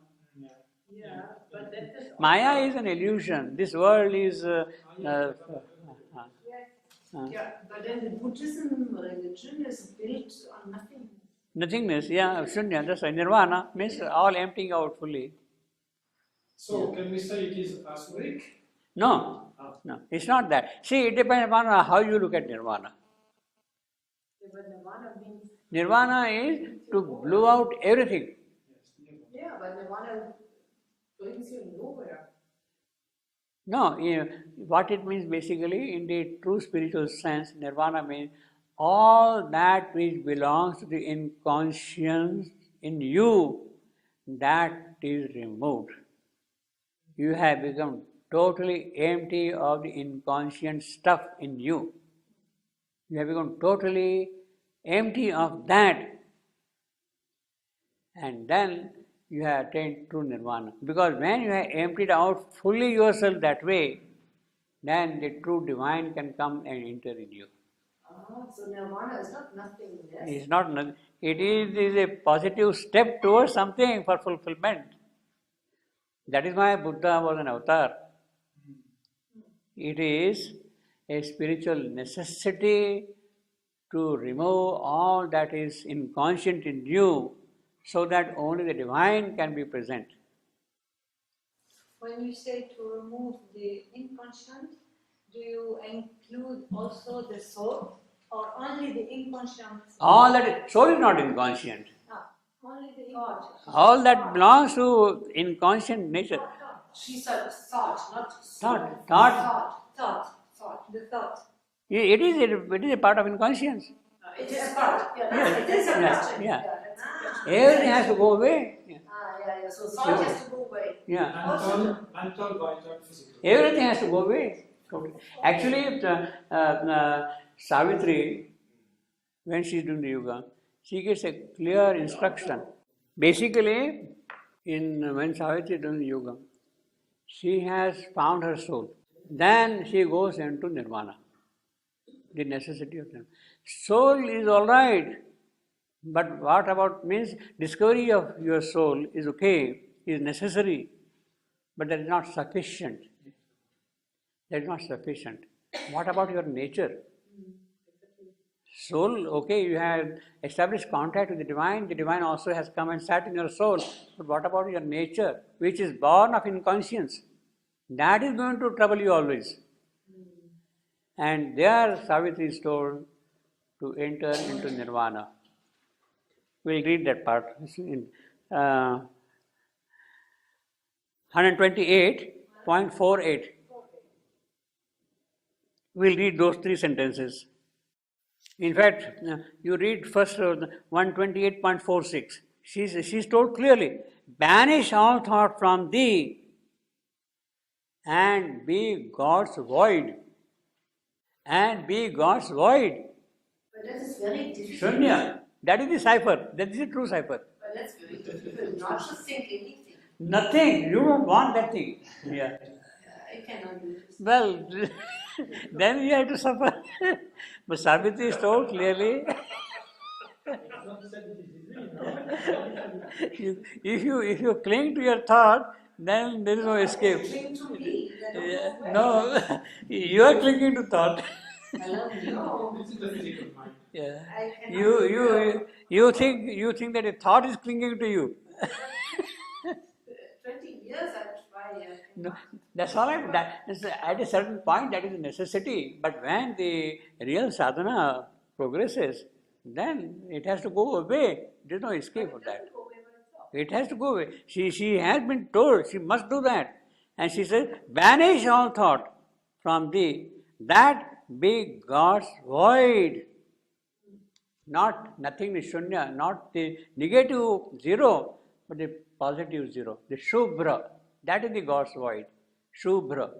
Yeah, but that is Maya is an illusion. This world is. yeah, but then the Buddhism religion is built on nothing. Nothingness, yeah, Shunya, that's right. Nirvana means all emptying out fully. So, can we say it is asuric? No, no, it's not that. See, it depends upon how you look at Nirvana. But Nirvana means. Nirvana is to blow out everything. Yeah, but Nirvana brings you nowhere. No, what it means basically, in the true spiritual sense, Nirvana means all that which belongs to the inconscience in you, that is removed. You have become totally empty of the inconscient stuff in you. You have become totally empty of that. And then you have attained true Nirvana. Because when you have emptied out fully yourself that way, then the true divine can come and enter in you. So Nirvana is not nothingness. It's not nothing. It is a positive step towards something for fulfillment. That is why Buddha was an avatar. It is a spiritual necessity to remove all that is inconscient in you, so that only the divine can be present. When you say to remove the inconscient, do you include also the soul or only the inconscient? All that soul is not inconscient. Only the inconscient. All that belongs to inconscient nature. She said thought, not Thought. The thought. It is a part of inconscience. It is thought. Yeah, Yes. it is a question. Yeah. Everything has to go away. Yeah. So thought has to go away. Yeah. Mental, vital, physical. Everything has to go away. Actually, Savitri, when she is doing the yoga, she gets a clear instruction. Basically, when Savitri is doing the yoga, she has found her soul. Then she goes into Nirvana, the necessity of Nirvana. Soul is all right, but what about means discovery of your soul is okay, is necessary, but that is not sufficient. That is not sufficient. What about your nature? Soul, okay, you have established contact with the divine also has come and sat in your soul, but what about your nature, which is born of inconscience? That is going to trouble you always. And there Savitri is told to enter into Nirvana. We'll read that part. In 128.48. We'll read those three sentences. In fact, you read first 128.46. She's told clearly, banish all thought from thee and be God's void. And be God's void. But that is very difficult. Shunya. That is the cipher. That is the true cipher. But that's very difficult. Not to think anything. Nothing. You don't want that thing. Yeah. I cannot do this. Well, then you have to suffer. But Savitri is told clearly. If you cling to your thought, then there is no escape. Cling to me. No, you are clinging to thought. No. This is the physical mind. Yeah. I cannot. You think that a thought is clinging to you. 20 years I try. No, that's all right. At a certain point, that is a necessity. But when the real sadhana progresses, then it has to go away. There is no escape for that. It has to go away. She has been told she must do that. And she says, banish all thought from thee, that be God's void. Not nothing is shunya, not the negative zero, but the positive zero, the Shubhra. That is the God's void. Shubhra.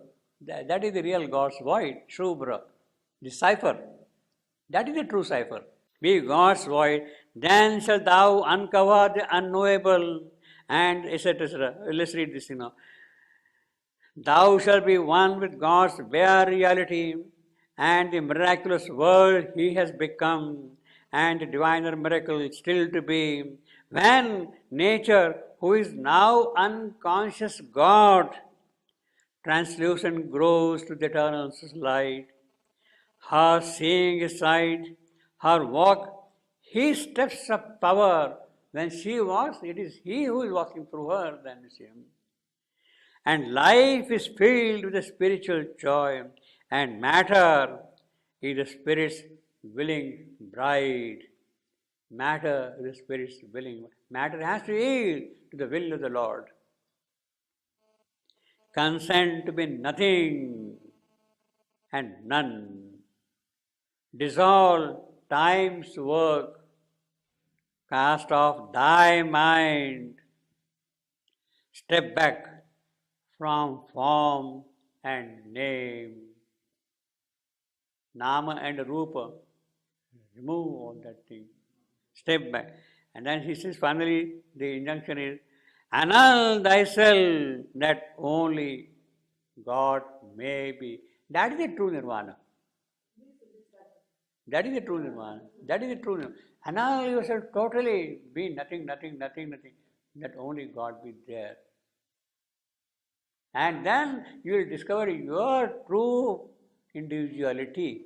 That is the real God's void, Shubhra. The cipher. That is the true cipher. Be God's void, then shalt thou uncover the unknowable, and etc. etc. Let's read this, Thou shalt be one with God's bare reality and the miraculous world He has become, and the diviner miracle still to be, when nature, who is now unconscious God, translucent grows to the eternal light. Her seeing is sight, her walk, His steps of power. When she walks, it is He who is walking through her, then you see Him. And life is filled with a spiritual joy, and matter is the Spirit's willing bride. Matter is the Spirit's willing. Matter has to yield to the will of the Lord. Consent to be nothing and none. Dissolve time's work. Cast off thy mind. Step back from form and name. Nama and Rupa. Remove all that thing. Step back. And then he says finally the injunction is, annul thyself that only God may be. That is the true nirvana. That is the true nirvana. That is the true nirvana. Annul yourself totally, be nothing, nothing, nothing, nothing. That only God be there. And then you will discover your true individuality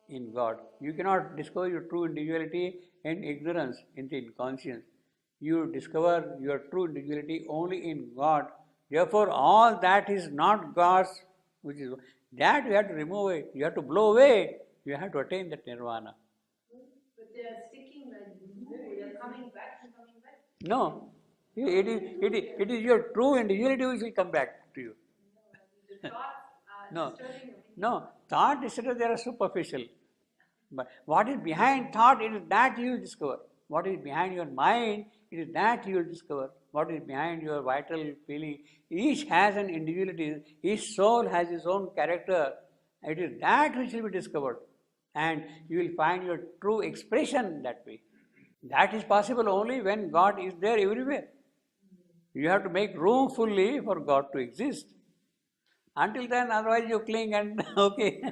in God. You cannot discover your true individuality in ignorance, in the inconscience. You discover your true individuality only in God. Therefore, all that is not God's, which is that you have to remove it. You have to blow away. You have to attain that nirvana. But they are sticking like glue. They are coming back and coming back. No, it is your true individuality which will come back to you. The thoughts are No, disturbing you. no, thought, etc., they are superficial. But what is behind thought, it is that you will discover. What is behind your mind, it is that you will discover. What is behind your vital feeling. Each has an individuality. Each soul has its own character. It is that which will be discovered. And you will find your true expression that way. That is possible only when God is there everywhere. You have to make room fully for God to exist. Until then, otherwise you cling and okay.